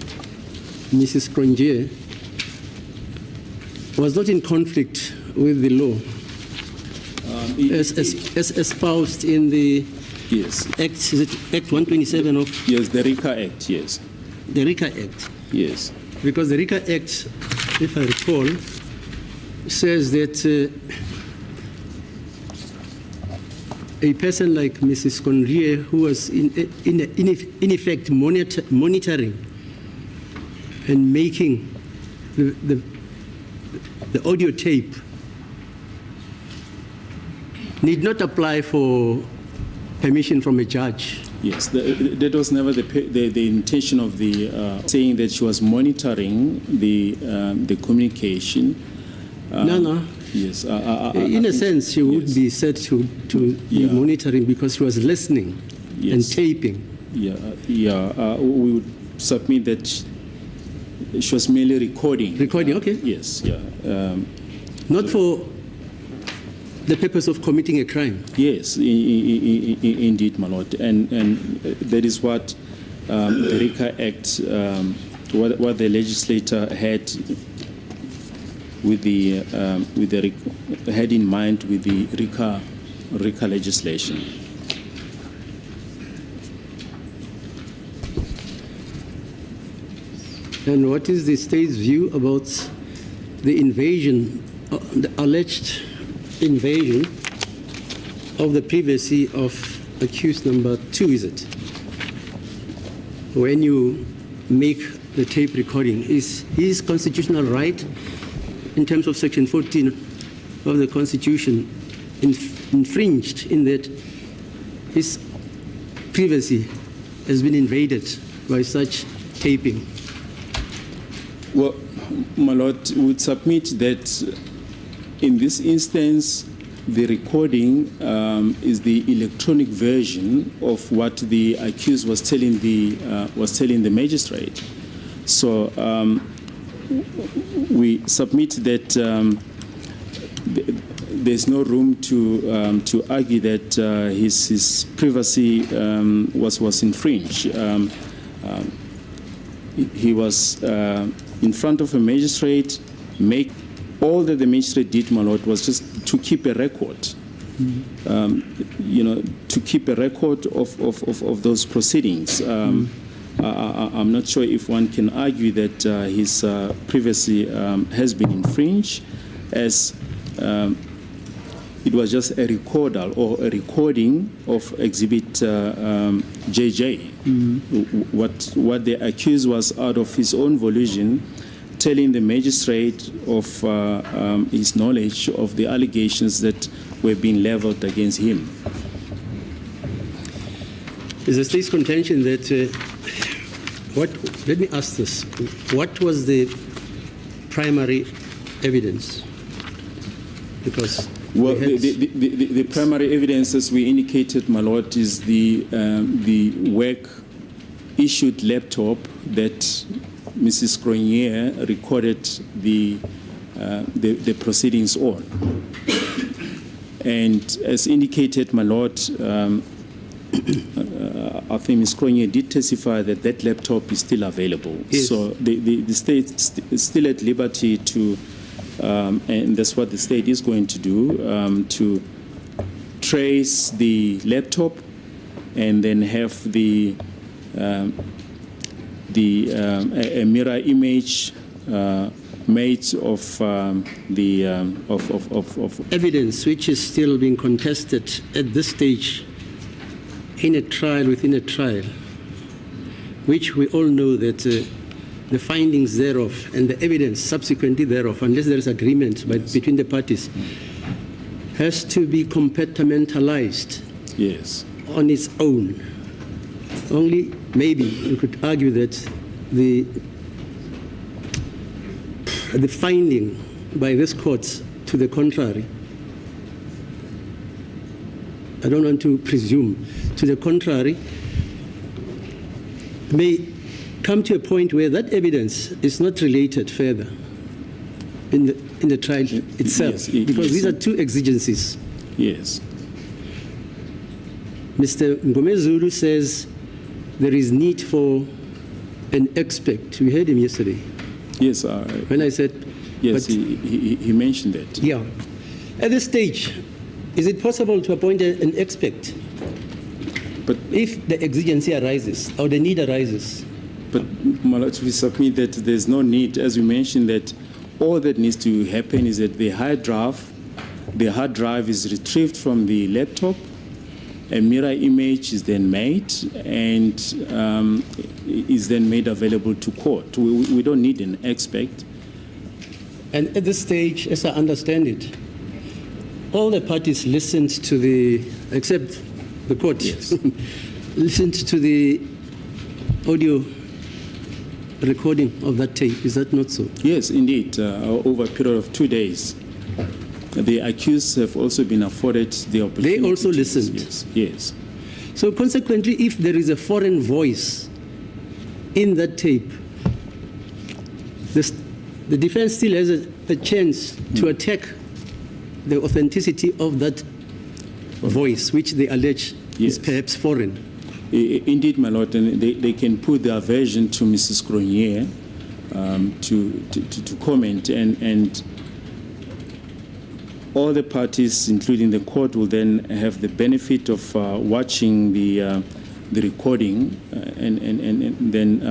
Mrs. Cronje was not in conflict with the law as espoused in the Yes. Act, is it Act 127 of? Yes, the RICA Act, yes. The RICA Act. Yes. Because the RICA Act, if I recall, says that a person like Mrs. Conrier, who was in effect monitoring and making the audio tape, need not apply for permission from a judge. Yes, that was never the intention of the saying that she was monitoring the communication. No. Yes. In a sense, she would be said to be monitoring because she was listening and taping. We would submit that she was merely recording. Recording, okay. Yes, not for the purpose of committing a crime. Yes, indeed, my lord, and that is what the RICA Act, what the legislator had had in mind with the RICA legislation. And what is the state's view about the invasion, the alleged invasion of the privacy of accused number 2, is it? When you make the tape recording, is his constitutional right in terms of Section 14 of the Constitution infringed in that his privacy has been invaded by such taping? Well, my lord, would submit that in this instance, the recording is the electronic version of what the accused was telling the magistrate. So we submit that there's no room to argue that his privacy was infringed. He was in front of a magistrate. All that the magistrate did, my lord, was just to keep a record. To keep a record of those proceedings. I'm not sure if one can argue that his privacy has been infringed, as it was just a recorder or a recording of Exhibit JJ. What the accused was, out of his own volition, telling the magistrate of his knowledge of the allegations that were being leveled against him. Is the state's contention that let me ask this: what was the primary evidence? Because the primary evidence, as we indicated, my lord, is the work issued laptop that Mrs. Grenier recorded the proceedings on. And as indicated, my lord, I think Ms. Grenier did testify that that laptop is still available. Yes. So the state is still at liberty to, and that's what the state is going to do, to trace the laptop and then have a mirror image made of Evidence which is still being contested at this stage in a trial within a trial, which we all know that the findings thereof and the evidence subsequently thereof, unless there is agreement between the parties, has to be compartmentalized on its own. Only maybe you could argue that the finding by this court to the contrary, I don't want to presume, to the contrary, may come to a point where that evidence is not related further in the trial itself, because these are two exigencies. Yes. Mr. Ngomezulu says there is need for an expert. We heard him yesterday. Yes. When I said... Yes, he mentioned that. Yeah. At this stage, is it possible to appoint an expert? But if the exigency arises or the need arises? But, my lord, we submit that there's no need, as we mentioned, that all that needs to happen is that the hard drive is retrieved from the laptop, a mirror image is then made, and is then made available to court. We don't need an expert. And at this stage, as I understand it, all the parties listened to except the court, yes. listened to the audio recording of that tape. Is that not so? Yes, indeed. Over a period of 2 days. The accused have also been afforded the opportunity. They also listened? Yes. So consequently, if there is a foreign voice in that tape, the defense still has a chance to attack the authenticity of that voice, which they allege is perhaps foreign. Indeed, my lord, and they can put their version to Mrs. Grenier to comment, and all the parties, including the court, will then have the benefit of watching the recording and then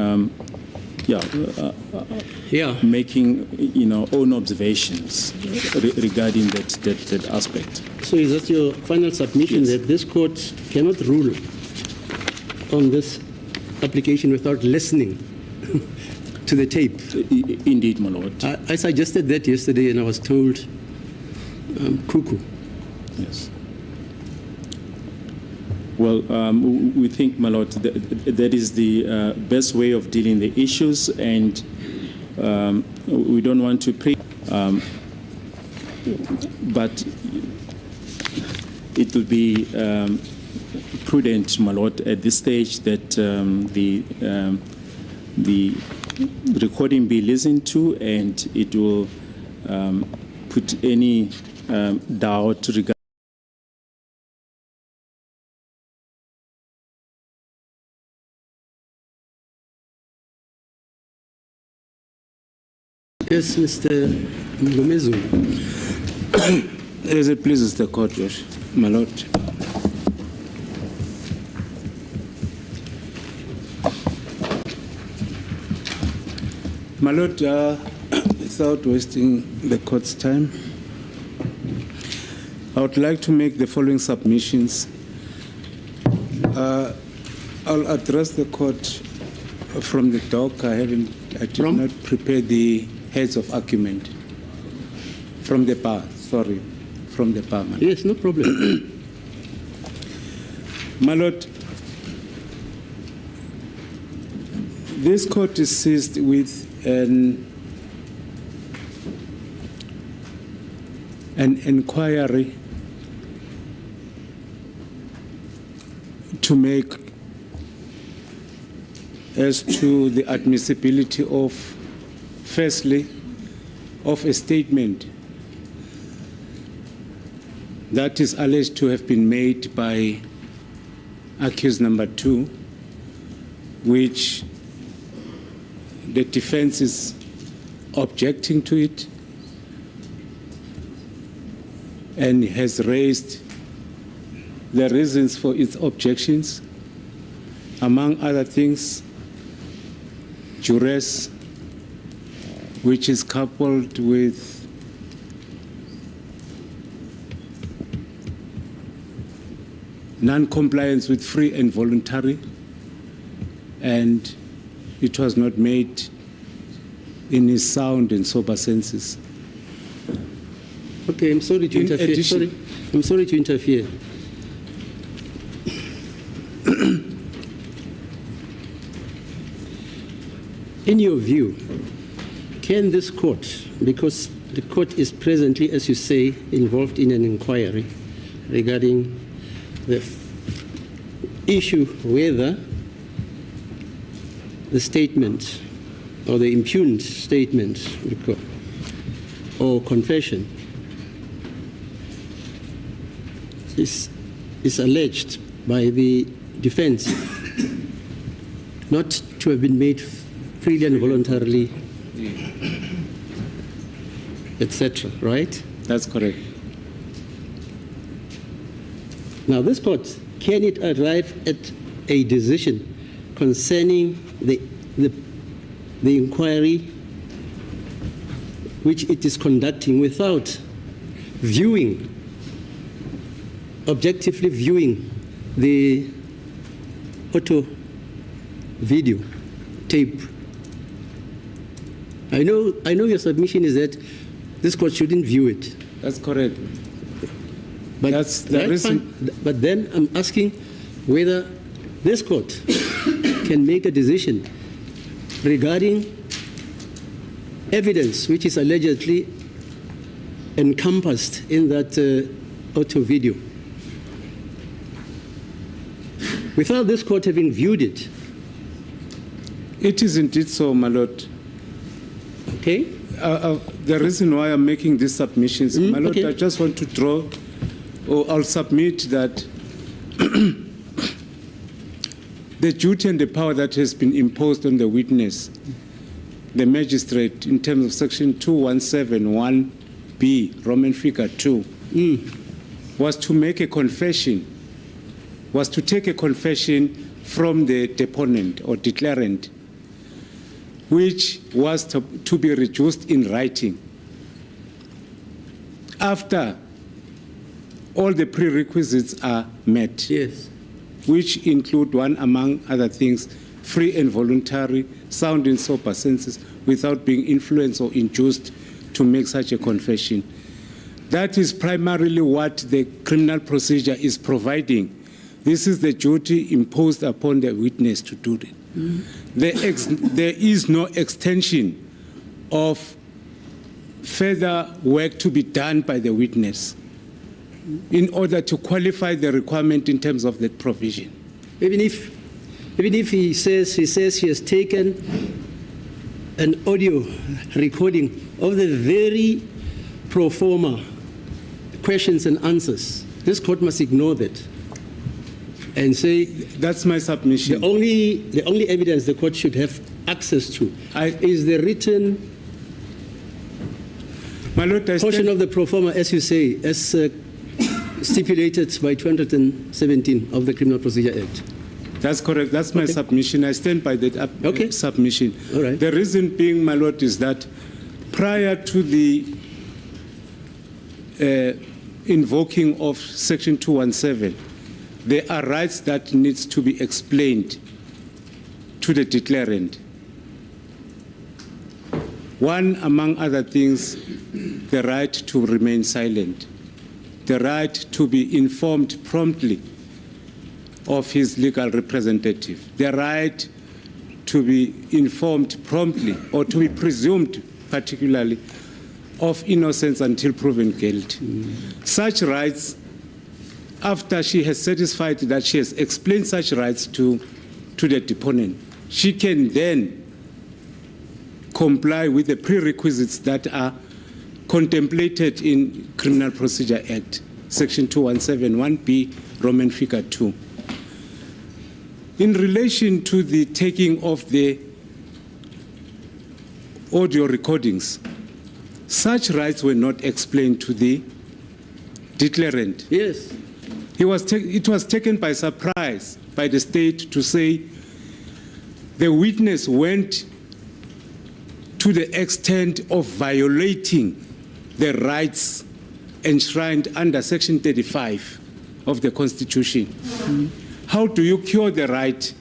making own observations regarding that aspect. So is that your final submission, that this court cannot rule on this application without listening to the tape? Indeed, my lord. I suggested that yesterday, and I was told cuckoo. Yes. Well, we think, my lord, that is the best way of dealing the issues, and we don't want to but it will be prudent, my lord, at this stage that the recording be listened to, and it will put any doubt regarding. Yes, Mr. Ngomezu. As it pleases the court, my lord. My lord, without wasting the court's time, I would like to make the following submissions. I'll address the court from the dock. I did not prepare the heads of argument from the bar. Sorry, from the bar. Yes, no problem. My lord, this court is seized with an inquiry to make as to the admissibility of, firstly, of a statement that is alleged to have been made by accused number 2, which the defense is objecting to it and has raised the reasons for its objections, among other things, duress, which is coupled with non-compliance with free and voluntary, and it was not made in his sound and sober senses. Okay, I'm sorry to interfere. I'm sorry to interfere. In your view, can this court, because the court is presently, as you say, involved in an inquiry regarding the issue whether the statement or the impugned statement or confession is alleged by the defense not to have been made freely and voluntarily, etc., right? That's correct. Now, this court, can it arrive at a decision concerning the inquiry which it is conducting without viewing, objectively viewing the auto video tape? I know your submission is that this court shouldn't view it. That's correct. But that's the reason. But then I'm asking whether this court can make a decision regarding evidence which is allegedly encompassed in that auto video without this court having viewed it. It is indeed so, my lord. Okay. The reason why I'm making these submissions, my lord, okay. I just want to draw, or I'll submit that the duty and the power that has been imposed on the witness, the magistrate, in terms of section 2171B, Roman figure 2, was to make a confession, was to take a confession from the deponent or declarant, which was to be reduced in writing after all the prerequisites are met. Yes. Which include, one among other things, free and voluntary, sound and sober senses, without being influenced or induced to make such a confession. That is primarily what the criminal procedure is providing. This is the duty imposed upon the witness to do it. There is no extension of further work to be done by the witness in order to qualify the requirement in terms of that provision. Even if he says he has taken an audio recording of the very pro forma questions and answers, this court must ignore that and say that's my submission. The only evidence the court should have access to is the written portion of the pro forma, as you say, as stipulated by 217 of the Criminal Procedure Act. That's correct. That's my submission. I stand by that submission. All right. The reason being, my lord, is that prior to the invoking of Section 217, there are rights that needs to be explained to the declarant. One, among other things, the right to remain silent, the right to be informed promptly of his legal representative, the right to be informed promptly or to be presumed particularly of innocence until proven guilty. Such rights, after she has satisfied that she has explained such rights to the deponent, she can then comply with the prerequisites that are contemplated in Criminal Procedure Act, Section 2171B, Roman figure 2. In relation to the taking of the audio recordings, such rights were not explained to the declarant. Yes. It was taken by surprise by the state to say the witness went to the extent of violating the rights enshrined under Section 35 of the Constitution. How do you cure the right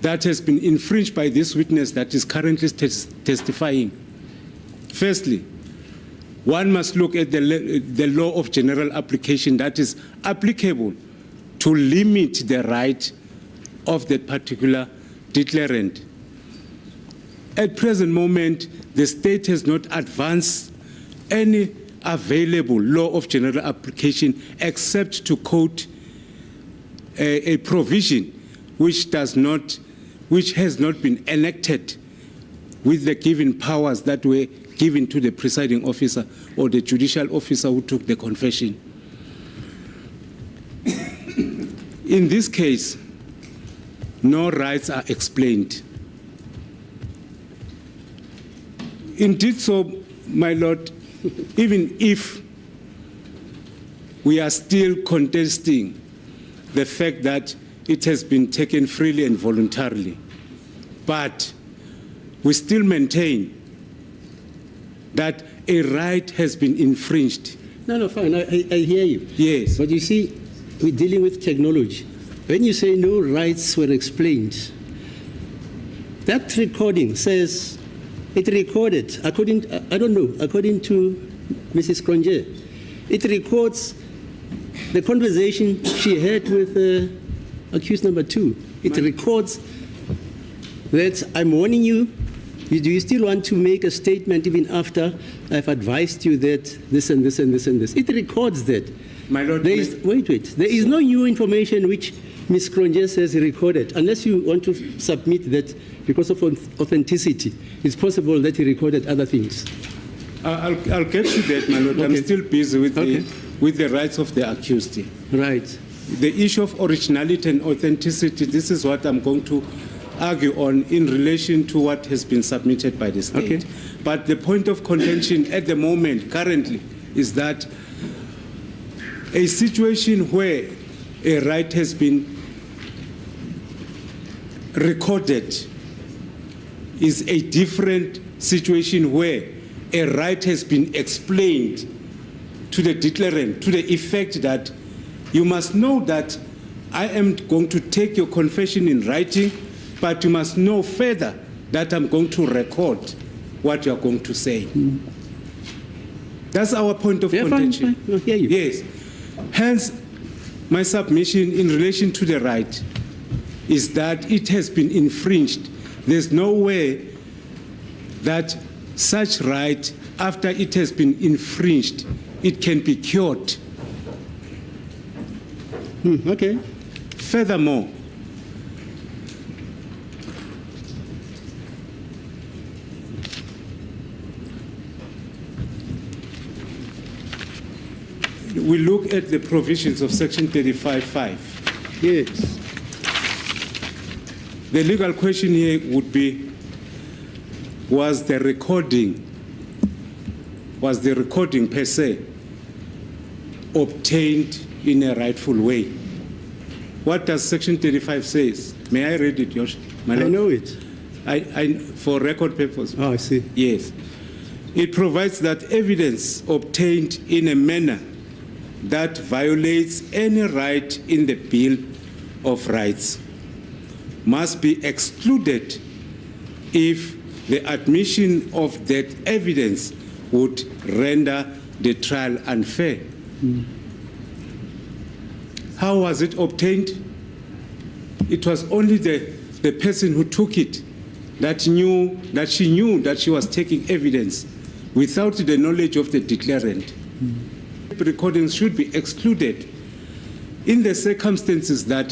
that has been infringed by this witness that is currently testifying? Firstly, one must look at the law of general application that is applicable to limit the right of that particular declarant. At present moment, the state has not advanced any available law of general application except to quote a provision which has not been enacted with the given powers that were given to the presiding officer or the judicial officer who took the confession. In this case, no rights are explained. Indeed so, my Lord, even if we are still contesting the fact that it has been taken freely and voluntarily, but we still maintain that a right has been infringed. No, fine, I hear you. Yes. But you see, we're dealing with technology. When you say no rights were explained, that recording says it recorded, according to Mrs. Cronje, it records the conversation she had with accused number 2. It records that I'm warning you. Do you still want to make a statement even after I've advised you that this and this and this and this? It records that. My Lord, wait. There is no new information which Ms. Cronje says recorded, unless you want to submit that because of authenticity. It's possible that he recorded other things. I'll get to that, my Lord. Okay. I'm still busy with the rights of the accused. Right. The issue of originality and authenticity, this is what I'm going to argue on in relation to what has been submitted by the state. Okay. But the point of contention at the moment, currently, is that a situation where a right has been recorded is a different situation where a right has been explained to the declarant to the effect that you must know that I am going to take your confession in writing, but you must know further that I'm going to record what you're going to say. That's our point of contention. Fine. I hear you. Yes. Hence, my submission in relation to the right is that it has been infringed. There's no way that such right, after it has been infringed, it can be cured. Okay. Furthermore, we look at the provisions of Section 35(5). Yes. The legal question here would be, was the recording per se obtained in a rightful way? What does Section 35 says? May I read it, Josh? I know it. For record purposes. Oh, I see. Yes. It provides that evidence obtained in a manner that violates any right in the Bill of Rights must be excluded if the admission of that evidence would render the trial unfair. How was it obtained? It was only the person who took it that she knew that she was taking evidence without the knowledge of the declarant. Recordings should be excluded in the circumstances that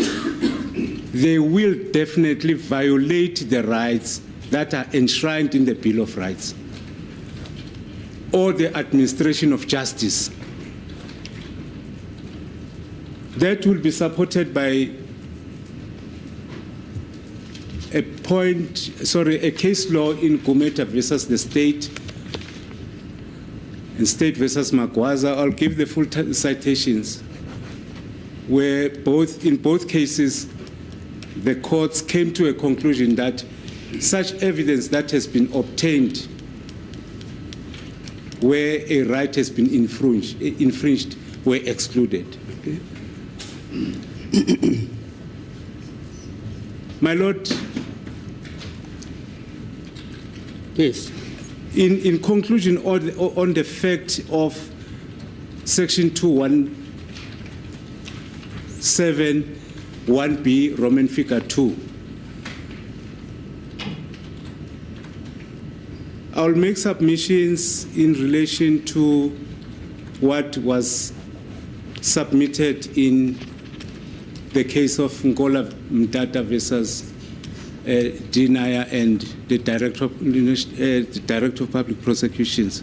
they will definitely violate the rights that are enshrined in the Bill of Rights or the administration of justice. That will be supported by a case law in Gumeta versus the state and state versus Magwaza. I'll give the full citations, where in both cases, the courts came to a conclusion that such evidence that has been obtained where a right has been infringed were excluded. Okay. My Lord, yes. In conclusion, on the fact of Section 217(1)(b), Roman figure 2, I'll make submissions in relation to what was submitted in the case of Ngola Mtata versus Dinaya and the Director of Public Prosecutions.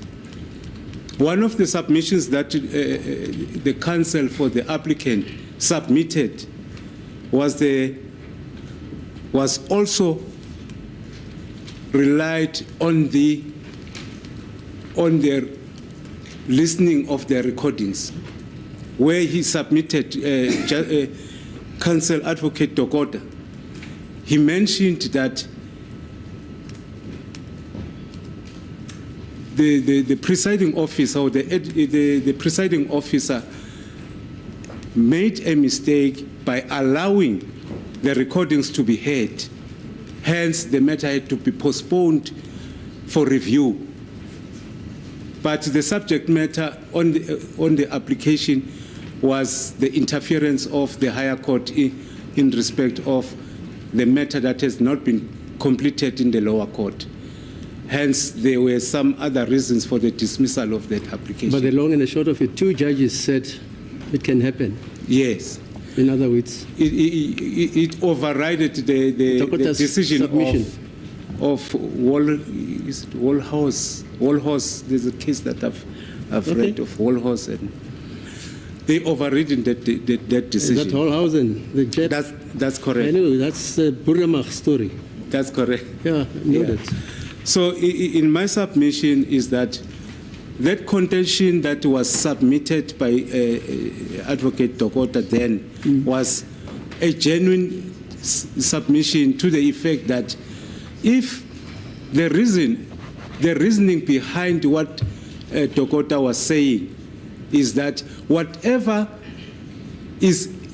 One of the submissions that the counsel for the applicant submitted was also relied on the listening of the recordings, where he submitted counsel advocate Dokota. He mentioned that the presiding officer or the presiding officer made a mistake by allowing the recordings to be heard. Hence, the matter had to be postponed for review. But the subject matter on the application was the interference of the higher court in respect of the matter that has not been completed in the lower court. Hence, there were some other reasons for the dismissal of that application. But the long and the short of it, two judges said it can happen. Yes. In other words, it overrided the decision of Wallhouse. Wallhouse, there's a case that I've read of Wallhouse, and they overridden that decision. Is that Wallhausen? The jet? That's correct. I know, that's the Burramach story. That's correct. Yeah, I know that. So in my submission is that contention that was submitted by Advocate Dokota then was a genuine submission to the effect that if the reasoning behind what Dokota was saying is that whatever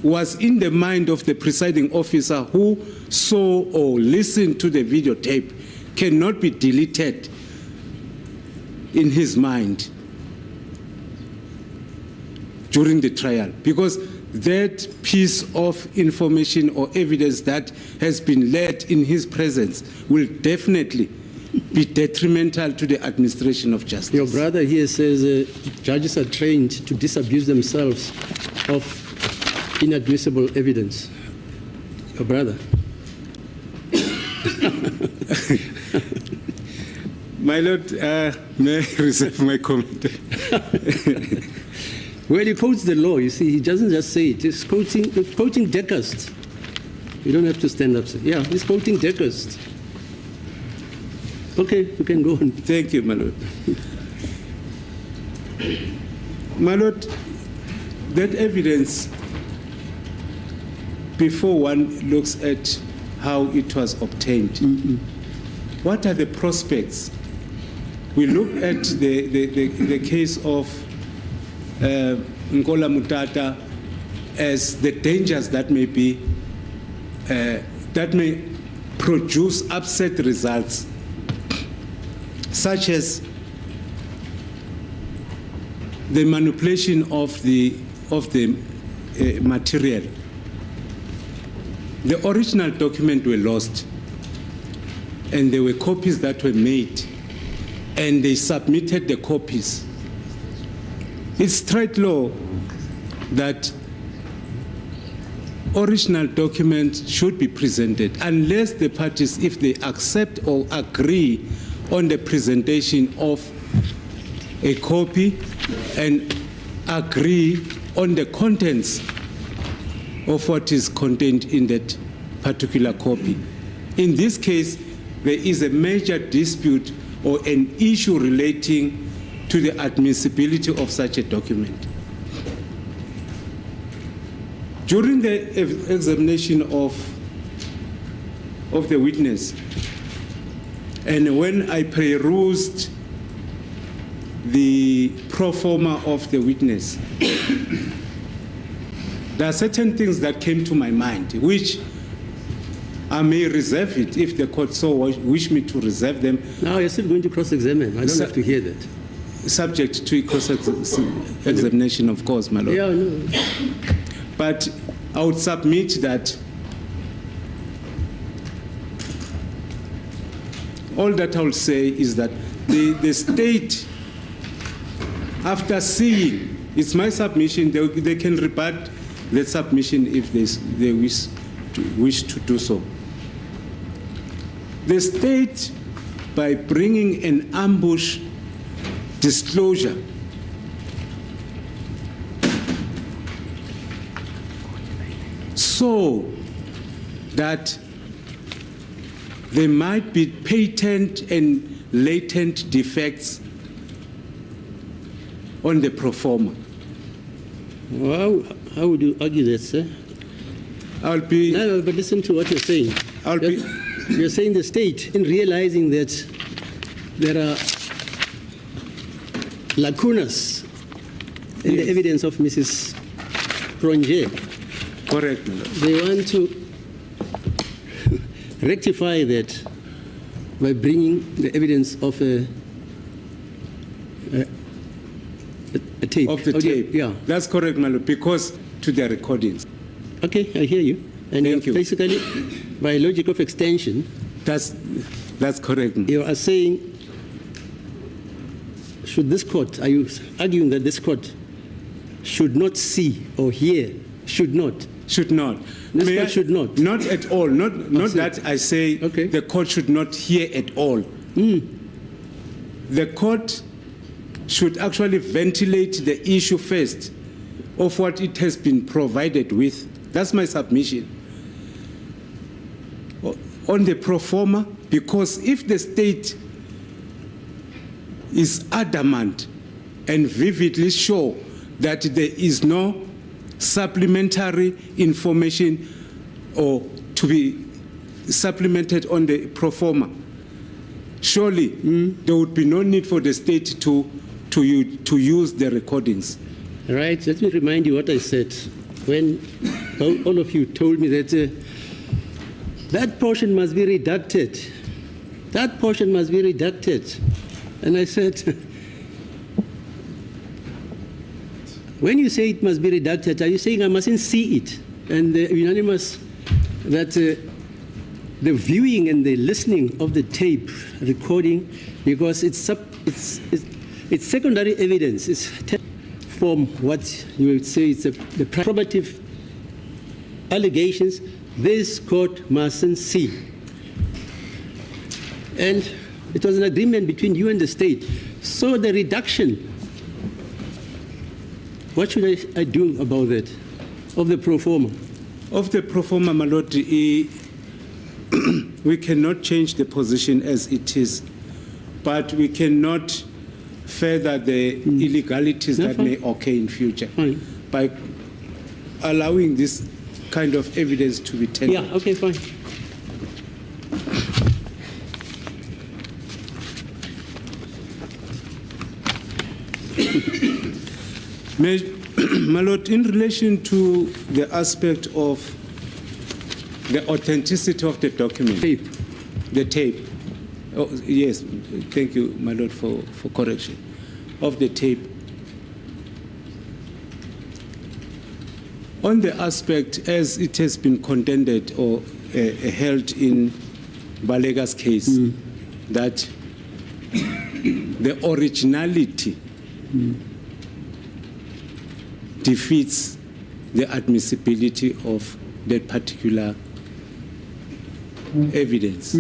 was in the mind of the presiding officer who saw or listened to the videotape cannot be deleted in his mind during the trial, because that piece of information or evidence that has been led in his presence will definitely be detrimental to the administration of justice. Your brother here says judges are trained to disabuse themselves of inadmissible evidence. Your brother. My Lord, may I reserve my comment? Well, he quotes the law. You see, he doesn't just say it. He's quoting Decust. You don't have to stand up. Yeah, he's quoting Decust. Okay, you can go on. Thank you, my Lord. My Lord, that evidence, before one looks at how it was obtained, what are the prospects? We look at the case of Ngola Mutata as the dangers that may be, that may produce upset results, such as the manipulation of the material. The original documents were lost, and there were copies that were made, and they submitted the copies. It's straight law that original document should be presented unless the parties, if they accept or agree on the presentation of a copy and agree on the contents of what is contained in that particular copy. In this case, there is a major dispute or an issue relating to the admissibility of such a document. During the examination of the witness, and when I perused the pro forma of the witness, there are certain things that came to my mind, which I may reserve it if the court so wish me to reserve them. Now you're still going to cross-examine. I don't have to hear that. Subject to cross-examination, of course, my lord. Yeah, no. But I would submit that all that I will say is that the state, after seeing, it's my submission, they can rebut the submission if they wish to do so. The state, by bringing an ambush disclosure, so that there might be patent and latent defects on the pro forma. Well, how would you argue that, sir? I'll be. No, but listen to what you're saying. You're saying the state, in realizing that there are lacunas in the evidence of Mrs. Pronje, Correct, my lord. they want to rectify that by bringing the evidence of a tape. Of the audio. tape. Yeah. That's correct, my lord, because to their recordings. Okay, I hear you. And Thank you. basically, by logic of extension, That's correct. you are saying, should this court, are you arguing that this court should not see or hear, should not? Should not. This May court I- should not. Not at all. Not see. that I say Okay. the court should not hear at all. The court should actually ventilate the issue first of what it has been provided with. That's my submission. On the pro forma, because if the state is adamant and vividly sure that there is no supplementary information or to be supplemented on the pro forma, surely there would be no need for the state to use the recordings. All right, let me remind you what I said when all of you told me that that portion must be redacted. That portion must be redacted. And I said, when you say it must be redacted, are you saying I mustn't see it? And the unanimous that the viewing and the listening of the tape recording, because it's secondary evidence. It's from what you would say it's the probative allegations this court mustn't see. And it was an agreement between you and the state. So the reduction, what should I do about that, of the pro forma? Of the pro forma, my lord, we cannot change the position as it is, but we cannot further the illegalities No, that fine. may occur in future Fine. by allowing this kind of evidence to be taken. Yeah, okay, fine. My lord, in relation to the aspect of the authenticity of the document, Tape. the tape. Oh, yes, thank you, my lord, for correction. Of the tape. On the aspect as it has been contended or held in Balega's case, that the originality defeats the admissibility of that particular evidence.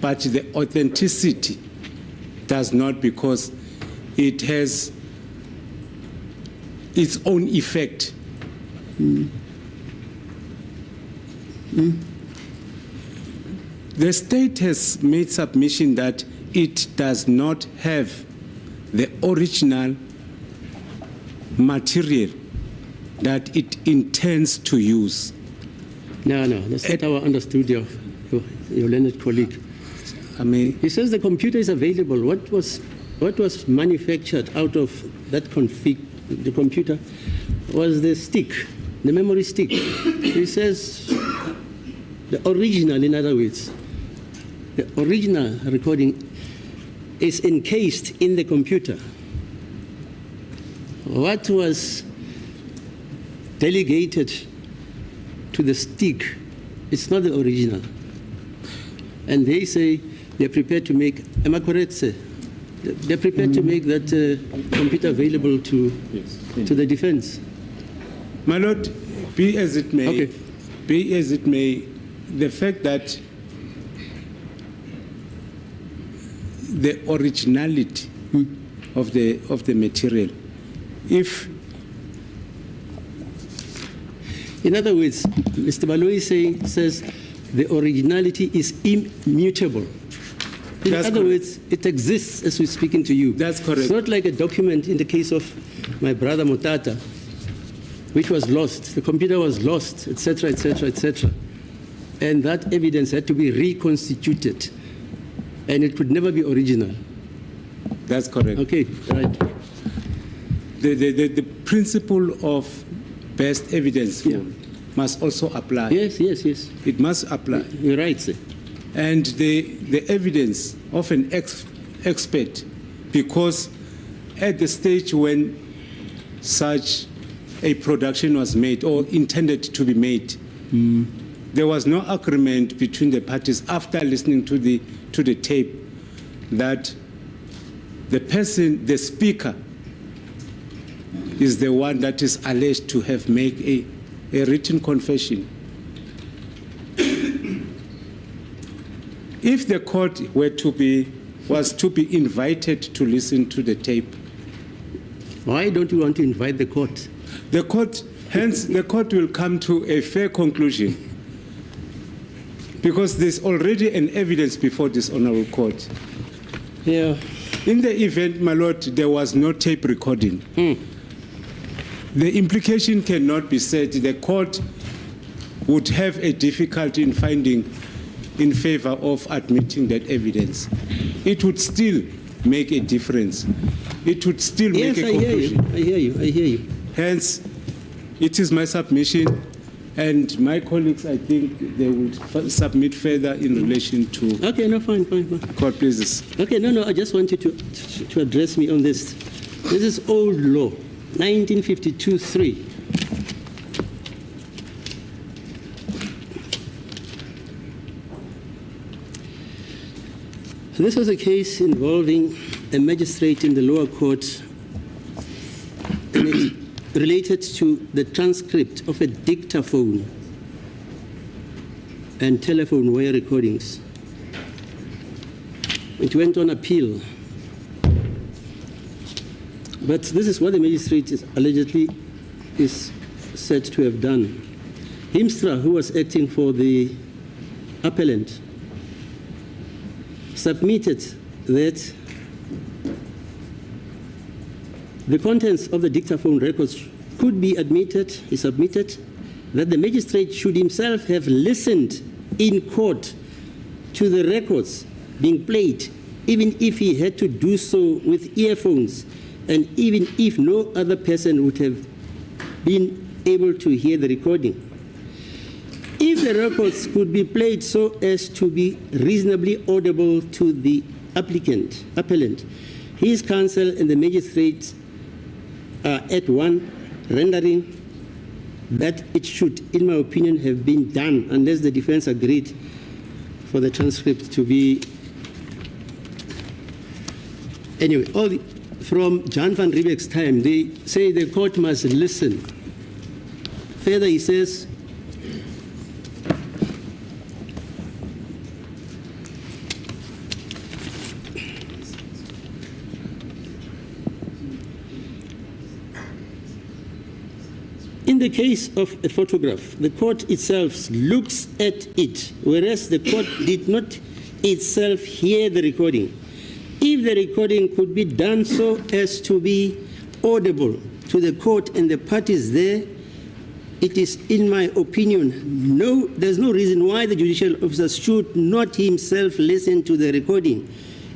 But the authenticity does not, because it has its own effect. The state has made submission that it does not have the original material that it intends to use. No, that's not how I understood your learned colleague. I mean, He says the computer is available. What was manufactured out of that the computer was the stick, the memory stick. He says the original, in other words, the original recording is encased in the computer. What was delegated to the stick, it's not the original. And they say they're prepared to make, am I correct, sir? They're prepared to make that computer available to the defense. my lord, be as it may, Okay. be as it may, the fact that the originality of the material, if In other words, Mr. Baloyi says the originality is immutable. In That's other correct. words, it exists as we're speaking to you. That's correct. It's not like a document in the case of my brother Motata, which was lost. The computer was lost, etc., etc., etc. And that evidence had to be reconstituted, and it could never be original. that's correct. Okay, right. The principle of best evidence Yeah. must also apply. Yes. It must apply. You're right, sir. And the evidence of an expert, because at the stage when such a production was made or intended to be made, there was no agreement between the parties after listening to the tape that the person, the speaker, is the one that is alleged to have made a written confession. If the court was to be invited to listen to the tape, Why don't you want to invite the court? the court will come to a fair conclusion, because there's already an evidence before this honorable court. Yeah. In the event, my lord, there was no tape recording, the implication cannot be said. The court would have a difficulty in finding in favor of admitting that evidence. It would still make a difference. It would still Yes, make a I hear you. conclusion. I hear you. Hence, it is my submission, and my colleagues, I think, they will submit further in relation to Okay, no, fine. court places. Okay, no, I just want you to address me on this. This is old law, 1952-3. This was a case involving a magistrate in the lower court, and it related to the transcript of a dictaphone and telephone wire recordings. It went on appeal. But this is what the magistrate allegedly is said to have done. Himstra, who was acting for the appellant, submitted that the contents of the dictaphone records could be admitted. He submitted that the magistrate should himself have listened in court to the records being played, even if he had to do so with earphones, and even if no other person would have been able to hear the recording. If the records could be played so as to be reasonably audible to the appellant, his counsel and the magistrate are at one, rendering that it should, in my opinion, have been done unless the defense agreed for the transcript to be. Anyway, from Jan van Riebeck's time, they say the court must listen. Further, he says, the case of a photograph, the court itself looks at it, whereas the court did not itself hear the recording. If the recording could be done so as to be audible to the court and the parties there, it is, in my opinion, there's no reason why the judicial officer should not himself listen to the recording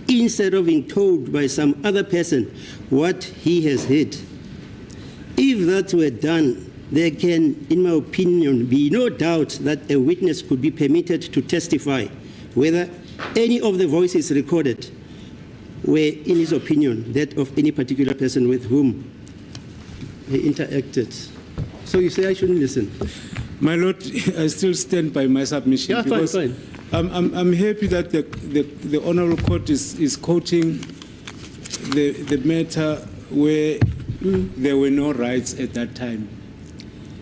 instead of being told by some other person what he has heard. If that were done, there can, in my opinion, be no doubt that a witness could be permitted to testify whether any of the voices recorded were, in his opinion, that of any particular person with whom he interacted. So you say I shouldn't listen? My Lord, I still stand by my submission. Yeah, because fine. I'm happy that the Honourable Court is quoting the matter where there were no rights at that time.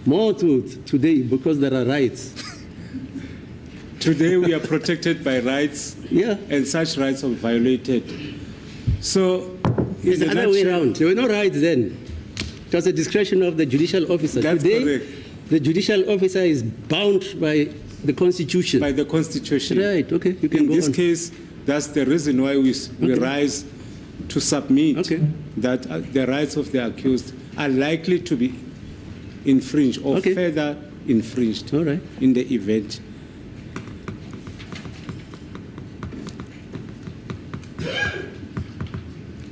More truth today because there are rights. Today we are protected by rights, Yeah. and such rights are violated. So, It's the other way around. There were no rights then. It was the discretion of the judicial officer. That's Today, correct. the judicial officer is bound by the Constitution. By the Constitution. Right, okay, you can In go this on. case, that's the reason why we rise to submit Okay. that the rights of the accused are likely to be infringed or Okay. further infringed All right. in the event.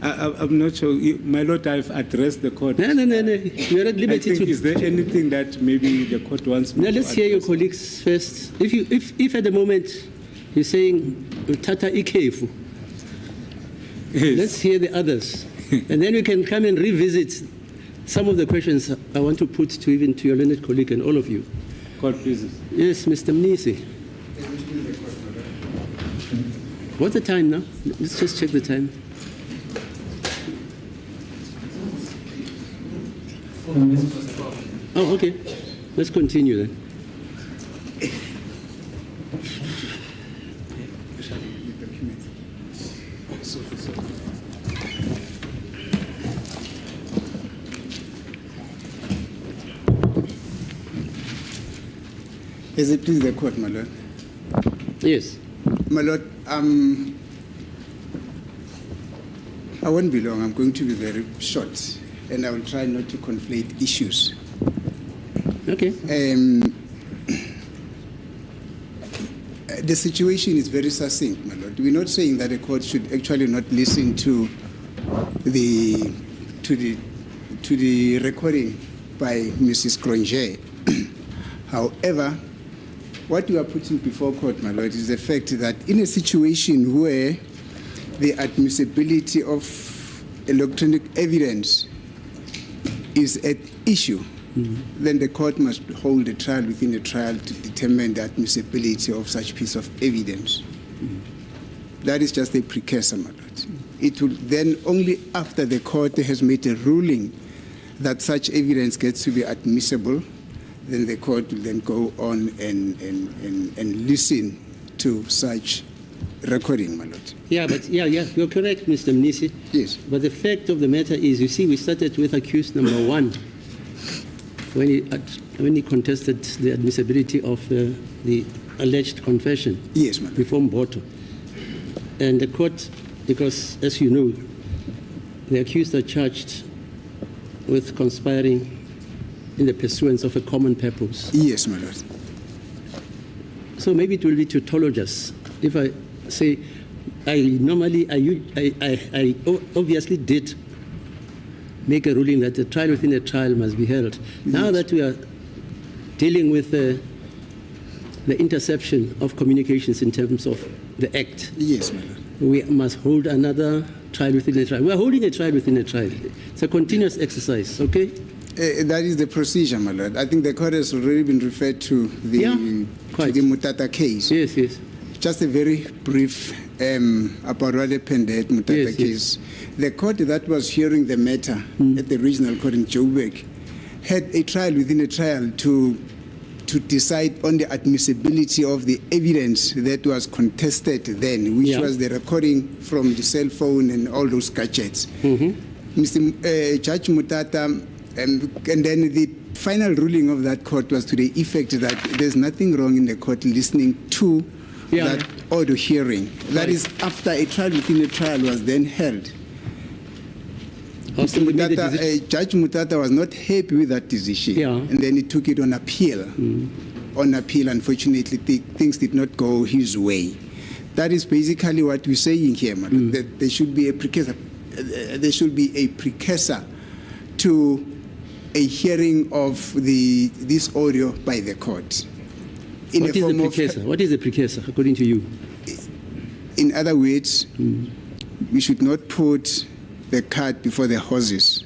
I'm not sure. My Lord, I've addressed the court. No. You're at I liberty think, to... is there anything that maybe the court wants me Now, to let's hear your address? colleagues first. If at the moment you're saying, Tata Ikefu, Yes. let's hear the others. And then we can come and revisit some of the questions I want to put to even to your learned colleague and all of you. Court, please. Yes, Mr. Mnisi. What's the time now? Let's just check the time. Oh, okay. Let's continue then. Is it please the court, my lord? Yes. My lord, I won't be long. I'm going to be very short, and I will try not to conflate issues. Okay. The situation is very succinct, my lord. We're not saying that the court should actually not listen to the recording by Mrs. Cronje. However, what we are putting before court, my lord, is the fact that in a situation where the admissibility of electronic evidence is at issue, then the court must hold a trial within a trial to determine the admissibility of such piece of evidence. That is just a precursor, my lord. It will then, only after the court has made a ruling that such evidence gets to be admissible, then the court will then go on and listen to such recording, my lord. Yeah, but you're correct, Mr. Mnisi. Yes. But the fact of the matter is, you see, we started with accused number 1 when he contested the admissibility of the alleged confession. Yes, my lord. Before Mboto. And the court, because as you know, the accused are charged with conspiring in the pursuance of a common purpose. Yes, my lord. So maybe it will be tautologous if I say I obviously did make a ruling that a trial within a trial must be held. Now that we are dealing with the interception of communications in terms of the act, Yes, my lord. we must hold another trial within a trial. We are holding a trial within a trial. It's a continuous exercise, okay? That is the procedure, my lord. I think the court has already been referred to the quite. Mutata case. Yes, yes. Just a very brief about what happened at Mutata Yes, case. The court that was hearing the matter at the regional court in Joburg had a trial within a trial to decide on the admissibility of the evidence that was contested then, which was the recording from the cell phone and all those gadgets. Judge Mutata, and then final ruling of that court was to the effect that there's nothing wrong in the court listening to that audio hearing. That is after a trial within a trial was then held. Mr. Mutata, Judge Mutata was not happy with that decision, and then he took it on appeal. On appeal, unfortunately, things did not go his way. That is basically what we're saying here, that there should be a precursor. There should be a precursor to a hearing of this audio by the court. What is the precursor? What is the precursor, according to you? In other words, we should not put the cart before the horses.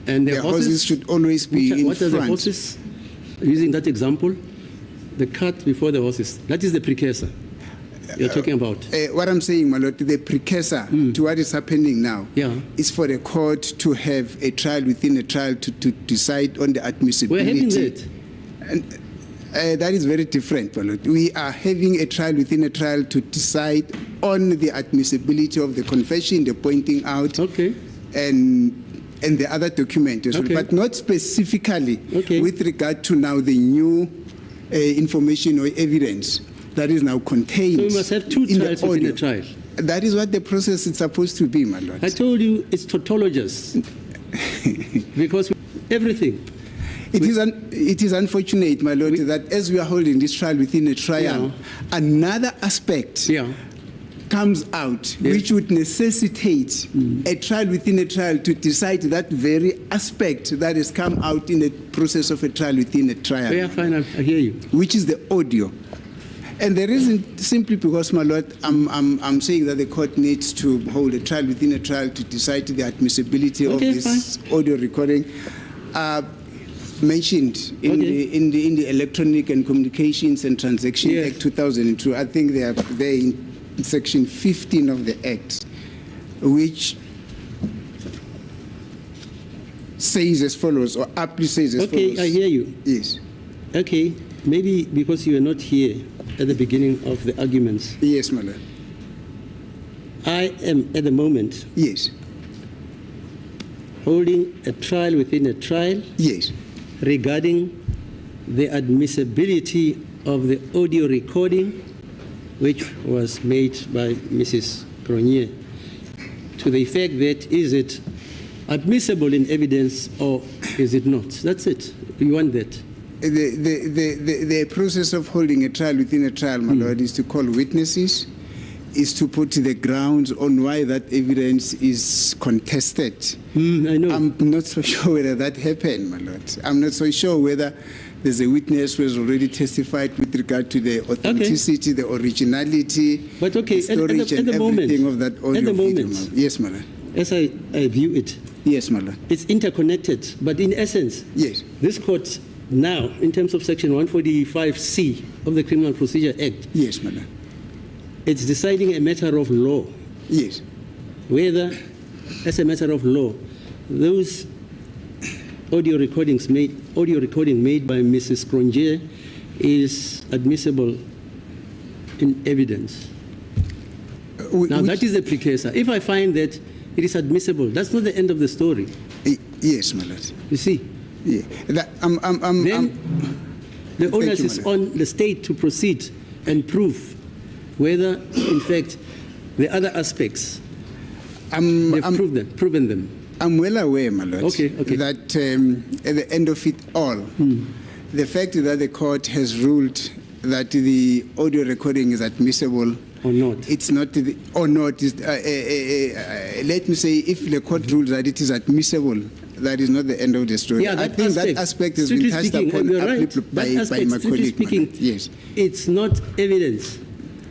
And the horses should always be in front. What are the horses? Using that example, the cart before the horses. That is the precursor you're talking about. What I'm saying, my lord, the precursor to what is happening now is for the court to have a trial within a trial to decide on the admissibility. We're having that. And that is very different, my lord. We are having a trial within a trial to decide on the admissibility of the confession, the pointing out, and the other document as well, but not specifically with regard to now the new information or evidence that is now contained. So we must have two trials within a trial. That is what the process is supposed to be, my lord. I told you it's tautologous because everything. It is unfortunate, my lord, that as we are holding this trial within a trial, another aspect comes out which would necessitate a trial within a trial to decide that very aspect that has come out in the process of a trial within a trial. Yeah, fine, I hear you. Which is the audio. And the reason, simply because, my lord, I'm saying that the court needs to hold a trial within a trial to decide the admissibility of this audio recording. Mentioned in the Electronic and Communications and Transaction Act 2002. I think they are there in section 15 of the Act, which says as follows, or aptly says as follows. Okay, I hear you. Yes. Okay, maybe because you were not here at the beginning of the arguments. Yes, my lord. I am at the moment. Yes. Holding a trial within a trial. Yes. Regarding the admissibility of the audio recording which was made by Mrs. Grenier, to the effect that is it admissible in evidence or is it not? That's it. You want that? The process of holding a trial within a trial, my lord, is to call witnesses, is to put the grounds on why that evidence is contested. I know. I'm not so sure whether that happened, my lord. I'm not so sure whether there's a witness who has already testified with regard to the authenticity, the originality, the storage and everything of that audio video. Yes, my lord. As I view it. Yes, my lord. It's interconnected, but in essence, yes, this court now, in terms of section 145C of the Criminal Procedure Act, yes, my lord, it's deciding a matter of law. Yes. Whether, as a matter of law, those audio recording made by Mrs. Grenier is admissible in evidence. Now, that is the precursor. If I find that it is admissible, that's not the end of the story. Yes, my lord. You see? Yeah. Then the onus is on the state to proceed and prove whether, in fact, the other aspects, they've proven them. I'm well aware, my lord, that at the end of it all, the fact that the court has ruled that the audio recording is admissible or not, it's not, or not, let me say, if the court rules that it is admissible, that is not the end of the story. Yeah, I think that aspect has been touched upon by my colleague. Speaking, yes. It's not evidence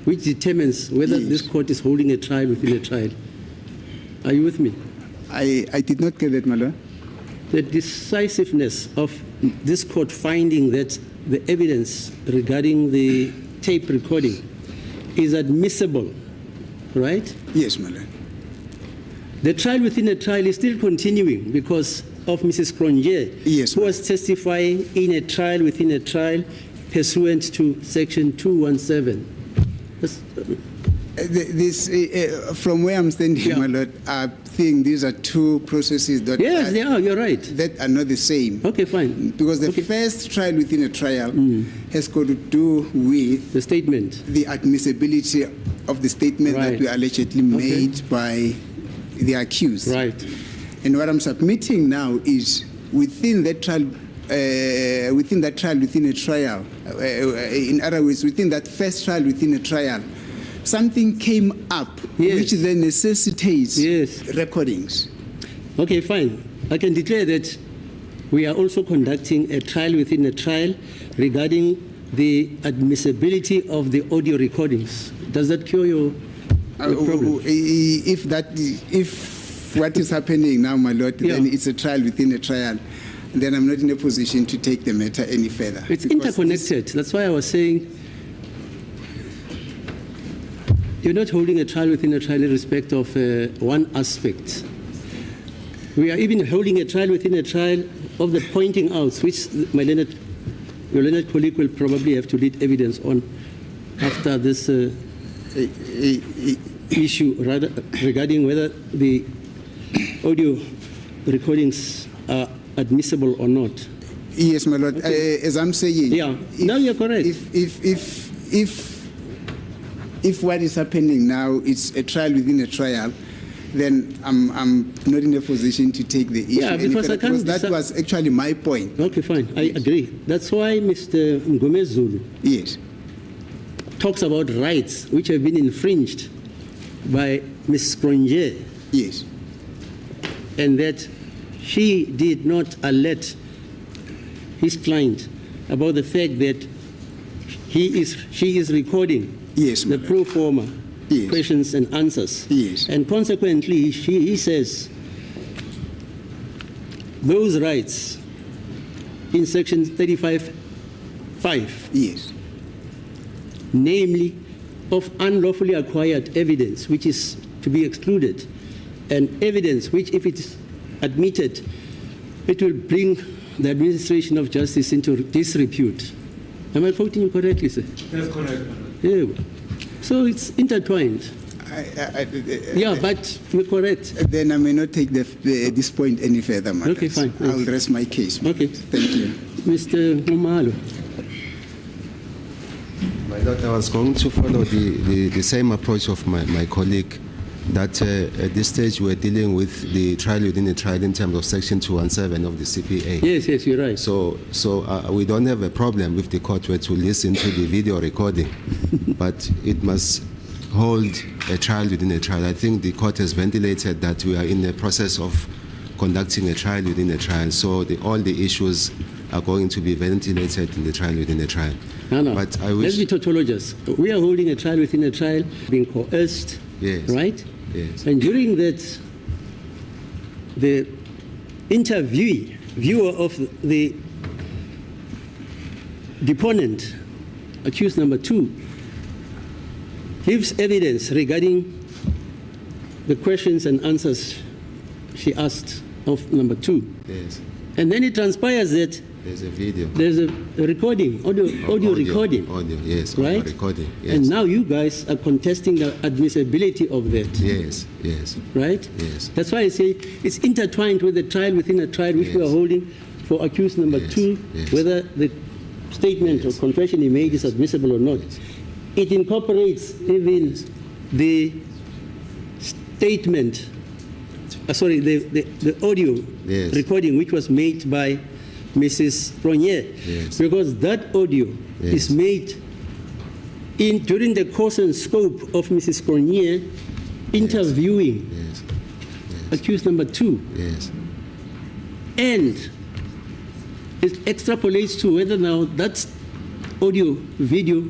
which determines whether this court is holding a trial within a trial. Are you with me? I did not get that, my lord. The decisiveness of this court finding that the evidence regarding the tape recording is admissible, right? Yes, my lord. The trial within a trial is still continuing because of Mrs. Grenier, yes, who was testifying in a trial within a trial pursuant to Section 217. From where I'm standing, my lord, I think these are two processes that Yes, they are. You're right. that are not the same. Okay, fine. Because the first trial within a trial has got to do with The statement. the admissibility of the statement Right. that we allegedly made by the accused. Right. And what I'm submitting now is within that trial, within a trial, in other words, within that first trial within a trial, something came up Yes. which then necessitates Yes. recordings. Okay, fine. I can declare that we are also conducting a trial within a trial regarding the admissibility of the audio recordings. Does that cure your problem? If what is happening now, my lord, then Yeah. it's a trial within a trial, then I'm not in a position to take the matter any further. It's Because interconnected. That's why I was saying you're not holding a trial within a trial in respect of one aspect. We are even holding a trial within a trial of the pointing out, which your learned colleague will probably have to lead evidence on after this issue regarding whether the audio recordings are admissible or not. Yes, my lord. As I'm saying, Yeah. No, you're correct. If what is happening now is a trial within a trial, then I'm not in a position to take the issue. Yeah, any because further, I can't that was actually my point. Okay, fine. I agree. That's why Mr. Ngome Zulu Yes. talks about rights which have been infringed by Ms. Cronje, Yes. and that she did not alert his client about the fact that she is recording Yes, the my lord. pro forma Yes. questions and answers. Yes. And consequently, he says those rights in section 35(5), Yes. namely of unlawfully acquired evidence, which is to be excluded, and evidence which, if it's admitted, it will bring the administration of justice into disrepute. Am I quoting you correctly, sir? That's correct. Yeah. So it's intertwined. Yeah, but you're correct. Then I may not take this point any further, madam. Okay, fine. I will rest my case. madam. Okay. Thank you. Mr. Umalo. My lord, I was going to follow the same approach of my colleague, that at this stage we're dealing with the trial within a trial in terms of section 217 of the CPA. Yes, you're right. So we don't have a problem if the court were to listen to the video recording, but it must hold a trial within a trial. I think the court has ventilated that we are in the process of conducting a trial within a trial, so all the issues are going to be ventilated in the trial within a trial. No. But I wish. Let's be tautologious. We are holding a trial within a trial, being coerced, Yes. right? Yes. And during that, the viewer of the deponent, accused number 2, gives evidence regarding the questions and answers she asked of number 2. Yes. And then it transpires that There's a video. there's a recording, audio recording. Audio, yes. Right? Audio recording, yes. And now you guys are contesting the admissibility of that. Yes, yes, Right? yes. That's why I say it's intertwined with the trial within a trial which we are Yes. holding for accused number Yes, 2, yes. whether the statement Yes. or confession he made is admissible or not. Yes. It incorporates even the statement, the audio Yes. recording which was made by Mrs. Pronier, Yes. because that audio Yes. is made during the course and scope of Mrs. Pronier interviewing Yes, accused number 2, yes, and it extrapolates to whether now that audio video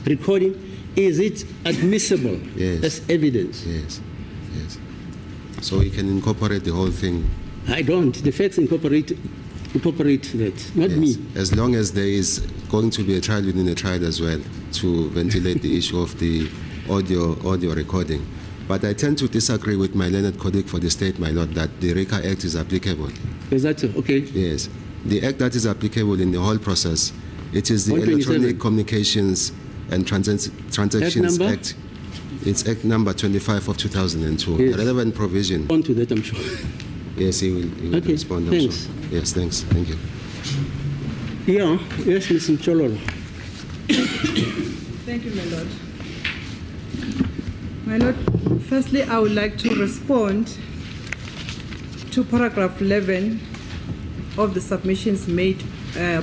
recording is it admissible Yes. as evidence. yes, yes. So we can incorporate the whole thing. I don't. The facts incorporate that, not Yes. me. As long as there is going to be a trial within a trial as well to ventilate the issue of the audio recording. But I tend to disagree with my learned colleague for the state, my lord, that the RICA Act is applicable. Is that so? Okay. Yes. The act that is applicable in the whole process, it is the 127. Electronic Communications and Transactions number? Act It's Act number 25 of 2002. Yes. The relevant provision. On to that, I'm sure. Yes, he will Okay, respond. I'm thanks. sure. Yes, thanks. Thank you. Yeah, yes, Mr. Mchololo. Thank you, my lord. My lord, firstly, I would like to respond to paragraph 11 of the submissions made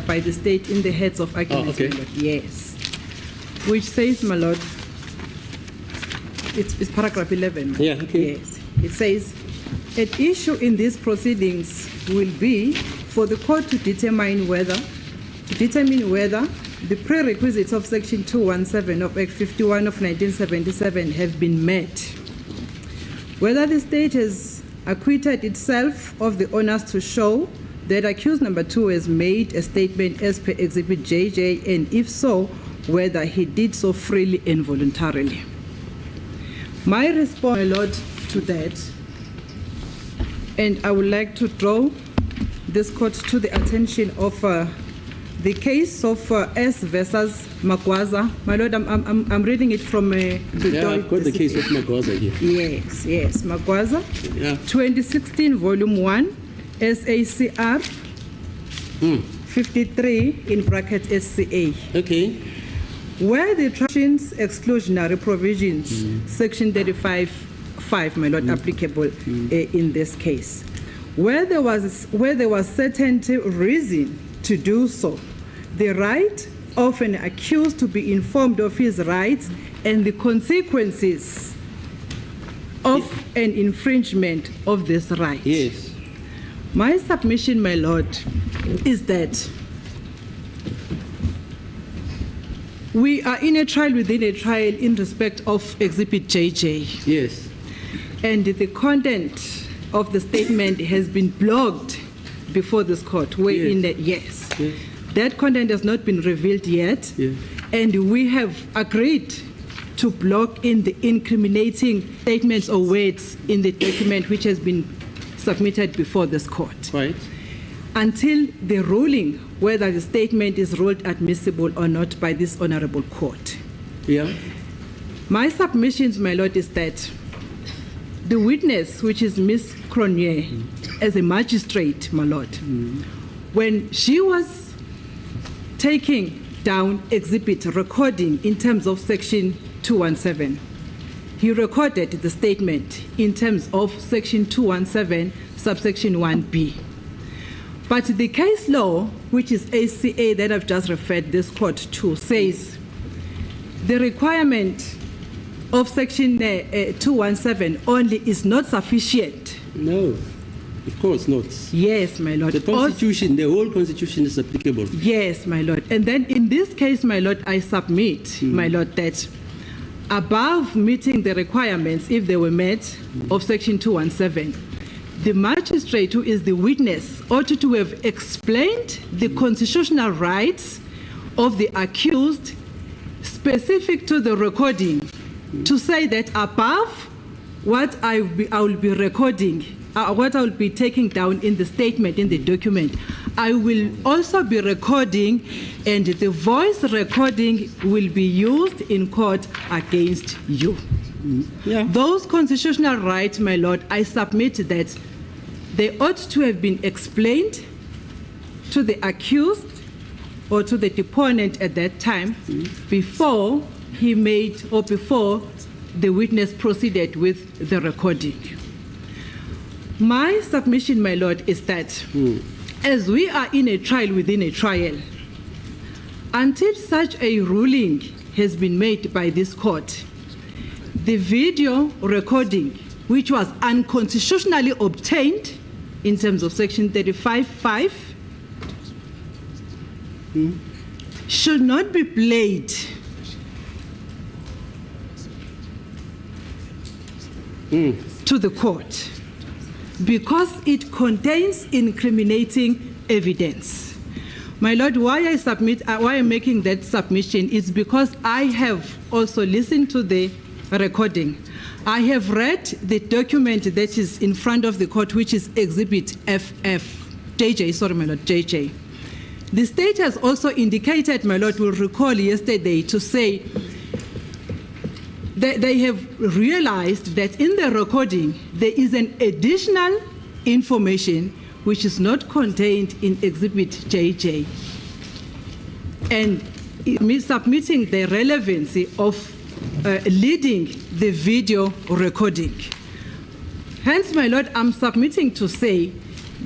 by the state in the heads of arguments. okay. My lord. Yes. Which says, my lord, it's paragraph 11. Yeah, okay. Yes. It says, at issue in these proceedings will be for the court to determine whether the prerequisites of Section 217 of Act 51 of 1977 have been met, whether the state has acquitted itself of the honors to show that accused number 2 has made a statement as per Exhibit JJ, and if so, whether he did so freely and voluntarily. My response, my lord, to that, and I would like to draw this court to the attention of the case of S versus Magwaza. My lord, I'm reading it from Yeah, I've got the case of Magwaza here. Yes, Magwaza. Yeah. 2016, volume 1, SACR 53 in bracket SCA. Okay. Where the tractions exclusionary provisions, section 35(5), my lord, applicable in this case. Where there was certain reason to do so, the right of an accused to be informed of his rights and the consequences of an infringement of this right. Yes. My submission, my lord, is that we are in a trial within a trial in respect of Exhibit JJ. Yes. And the content of the statement has been blocked before this court. Yes. Yes. That content has not been revealed yet. Yes. And we have agreed to block in the incriminating statements or words in the document which has been submitted before this court. Right. Until the ruling whether the statement is ruled admissible or not by this honorable court. Yeah. My submissions, my lord, is that the witness, which is Ms. Cronje, as a magistrate, my lord, when she was taking down exhibit recording in terms of section 217, he recorded the statement in terms of section 217, subsection 1B. But the case law, which is ACA that I've just referred this court to, says the requirement of section 217 only is not sufficient. No, of course not. Yes, my lord. The Constitution, the whole Constitution is applicable. Yes, my lord. And then in this case, my lord, I submit, my lord, that above meeting the requirements, if they were met, of section 217, the magistrate who is the witness ought to have explained the constitutional rights of the accused specific to the recording, to say that above what I will be recording, what I will be taking down in the statement, in the document, I will also be recording, and the voice recording will be used in court against you. Yeah. Those constitutional rights, my lord, I submit that they ought to have been explained to the accused or to the deponent at that time before he made or before the witness proceeded with the recording. My submission, my lord, is that as we are in a trial within a trial, until such a ruling has been made by this court, the video recording, which was unconstitutionally obtained in terms of section 35(5), should not be played to the court because it contains incriminating evidence. My lord, why I'm making that submission is because I have also listened to the recording. I have read the document that is in front of the court, which is Exhibit JJ. The state has also indicated, my lord will recall yesterday, to say they have realized that in the recording there is an additional information which is not contained in Exhibit JJ. And me submitting the relevancy of leading the video recording. Hence, my Lord, I'm submitting to say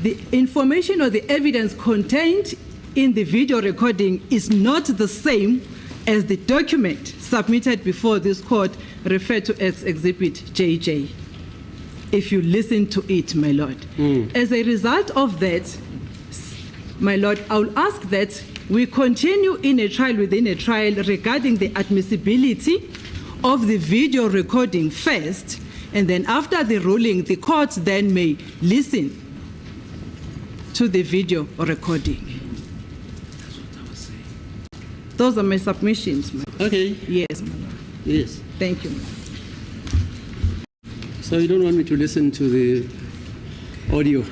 the information or the evidence contained in the video recording is not the same as the document submitted before this court referred to as Exhibit JJ. If you listen to it, my Lord. As a result of that, my Lord, I will ask that we continue in a trial within a trial regarding the admissibility of the video recording first, and then after the ruling, the court then may listen to the video recording. Those are my submissions, my Lord. Okay. Yes, my Lord. Yes. Thank you. So you don't want me to listen to the audio?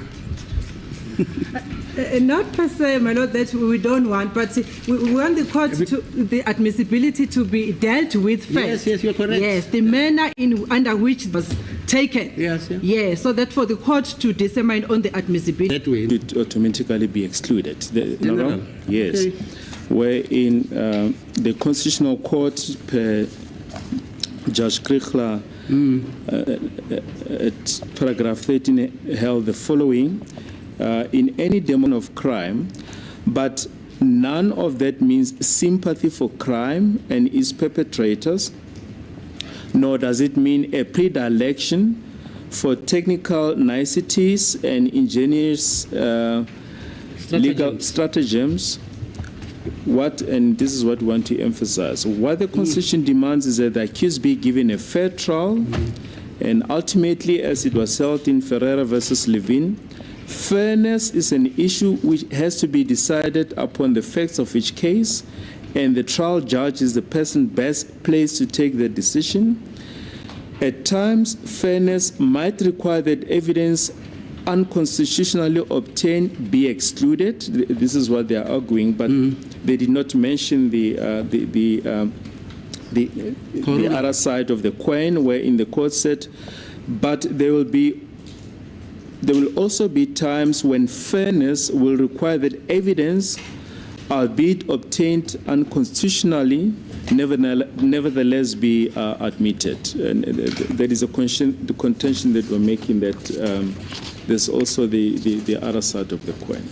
Not per se, my Lord, that we don't want, but we want the court to, the admissibility to be dealt with first. Yes, you're correct. Yes, the manner under which it was taken. Yes, yeah. Yes, so that for the court to determine on the admissibility. That way. It automatically be excluded. General. Yes. Okay. Where in the Constitutional Court, per Judge Krichler, at paragraph 13 held the following: in any demon of crime, but none of that means sympathy for crime and its perpetrators, nor does it mean a predilection for technical niceties and ingenious legal stratagems. And this is what we want to emphasize. What the Constitution demands is that the accused be given a fair trial, and ultimately, as it was held in Ferreira versus Levin, fairness is an issue which has to be decided upon the facts of each case, and the trial judge is the person best placed to take the decision. At times, fairness might require that evidence unconstitutionally obtained be excluded. This is what they are arguing, but they did not mention the other side of the coin, where in the court said, but there will also be times when fairness will require that evidence, albeit obtained unconstitutionally, nevertheless be admitted. And there is the contention that we're making that there's also the other side of the coin.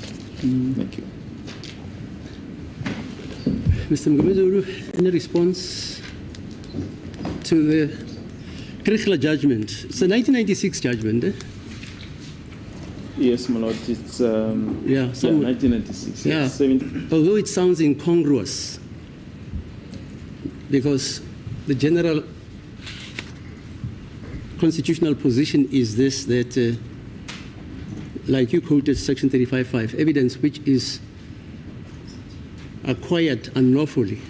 Thank you. Mr. Mgumezulu, any response to the Krichler judgment? It's a 1996 judgment, eh? Yes, my Lord, it's 1996. Yeah. Yes, Although it sounds incongruous, because the general constitutional position is this, that like you quoted Section 35.5, evidence which is acquired unlawfully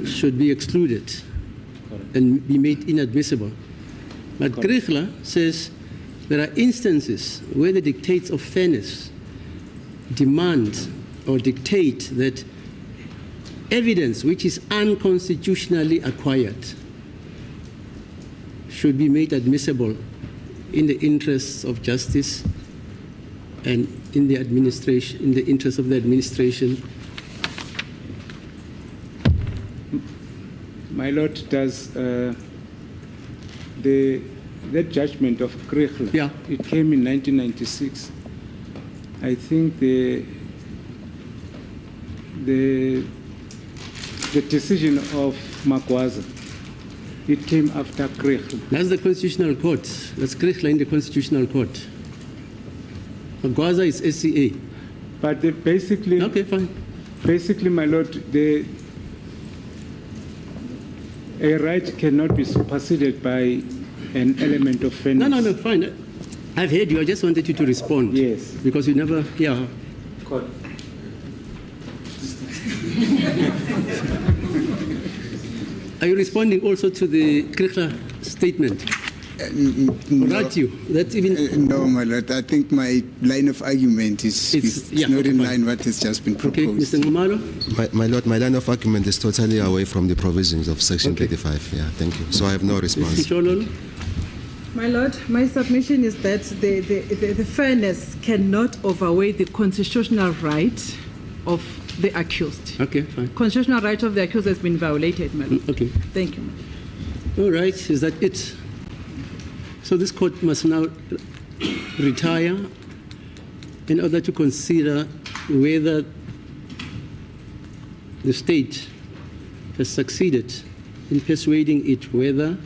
should be excluded and be made inadmissible. But Krichler says there are instances where the dictates of fairness demand or dictate that evidence which is unconstitutionally acquired should be made admissible in the interests of justice and in the administration, in the interest of the administration. My Lord, does that judgment of Krichler, it came in 1996. I think the decision of Magwaza, it came after Krichler. That's the Constitutional Court. That's Krichler in the Constitutional Court. Magwaza is SCA. But basically, okay, fine. Basically, my Lord, a right cannot be superseded by an element of fairness. No, fine. I've heard you. I just wanted you to respond. Yes. Because you never, Are you responding also to the Krichler statement? Not you. That's even. No, my lord. I think my line of argument is Yeah, not in fine. line what has just been Okay, proposed. Mr. Ngumalo? My lord, my line of argument is totally away from the provisions of Section Okay. 35. Yeah, thank you. So I have no Mr. response. Chololo? My lord, my submission is that the fairness cannot overweigh the constitutional right of the accused. Okay, fine. Constitutional right of the accused has been violated, my lord. Okay. Thank you. All right, is that it? So this court must now retire in order to consider whether the state has succeeded in persuading it whether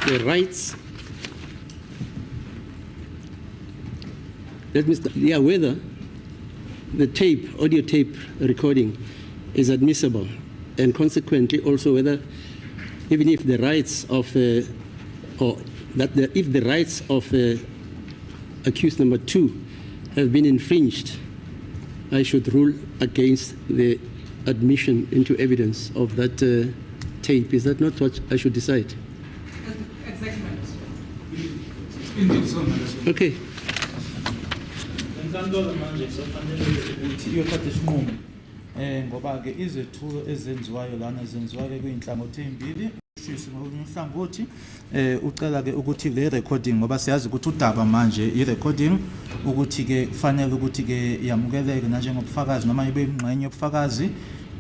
the rights, whether the tape, audio tape recording is admissible, and consequently also whether, even if the rights of, if the rights of accused number 2 have been infringed, I should rule against the admission into evidence of that tape. Is that not what I should decide? Okay. Inkantolo manje kufanele ukuthi iyothatha isinqumo ngoba ke izethulo ezenziwayo lana zenziwa ke kuyinhlangothi ezimbili shisi ngokuhlangothi ucela ke ukuthi le recording ngoba siyazi ukuthi udaba manje I recording ukuthi ke kufanele ukuthi ke yamukeleke na njengobufakazi noma ibe ingxenye yobufakazi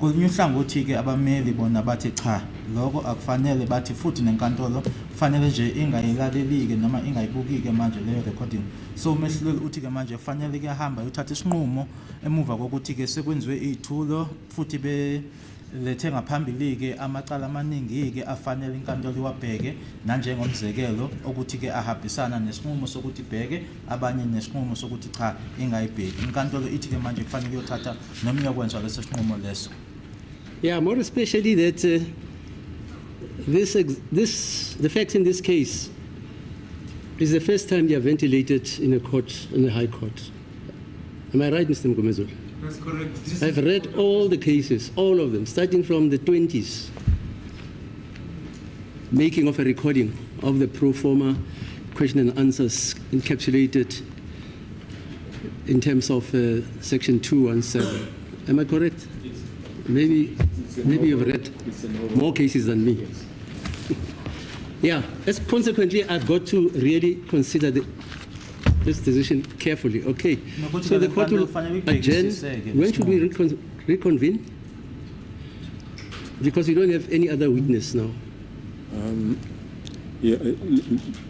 kolunye uhlangothi ke abameli bona bathi cha lokho akufanele bathi futhi nenkantolo kufanele nje ingayilalelike noma ingayibukike manje leyo recording so umehluleli uthi ke manje kufanele ke ahamba uyothatha isinqumo emuva kokuthi ke sekwenziwe izithulo futhi be lethe ngaphambili ke amacala amaningi ke afanele inkantolo iwabheke nanjengomzekelo ukuthi ke ahambisana nesinqumo sokuthi bheke abanye nesinqumo sokuthi cha ingayibheki inkantolo ithi ke manje kufanele uyothatha noma uyakwenza leso sinqumo leso. Yeah, more especially that the facts in this case is the first time they are ventilated in a court, in a high court. Am I right, Mr. Mgomezulu? That's correct. I've read all the cases, all of them, starting from the 20s, making of a recording of the pro forma question and answers encapsulated in terms of Section 217. Am I correct? Maybe you've read more cases than me. Yeah, consequently, I've got to really consider this decision carefully. Okay, so the court will adjourn. When should we reconvene? Because we don't have any other witness now. Yeah,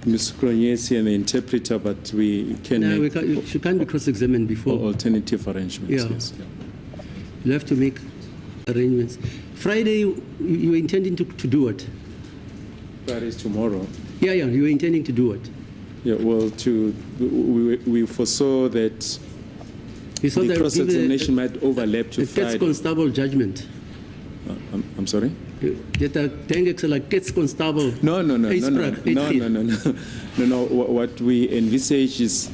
Ms. Kronyesi and the interpreter, but we can No, make she can't be cross-examined before. alternative arrangements. Yeah. Yes. You'll have to make arrangements. Friday, you were intending to do what? That is tomorrow. Yeah, you were intending to do what? Yeah, well, we foresaw that You saw the that cross-examination might overlap to the Tax Friday. Constable judgment. I'm sorry? Get a tank like Tax Constable. No. Uitspraak, No. What we envisage is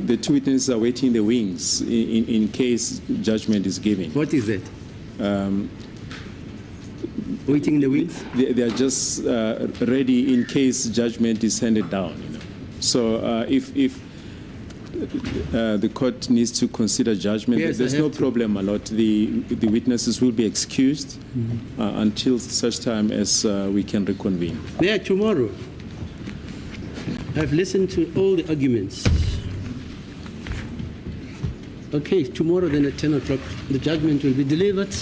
the two witnesses are waiting in the wings in case judgment is given. What is that? Waiting in the wings? They are just ready in case judgment is handed down. You know. So if the court needs to consider judgment, Yes, there's I no have to. problem. A lot. The witnesses will be excused until such time as we can reconvene. Yeah, tomorrow. I've listened to all the arguments. Okay, tomorrow then at 10 o'clock, the judgment will be delivered.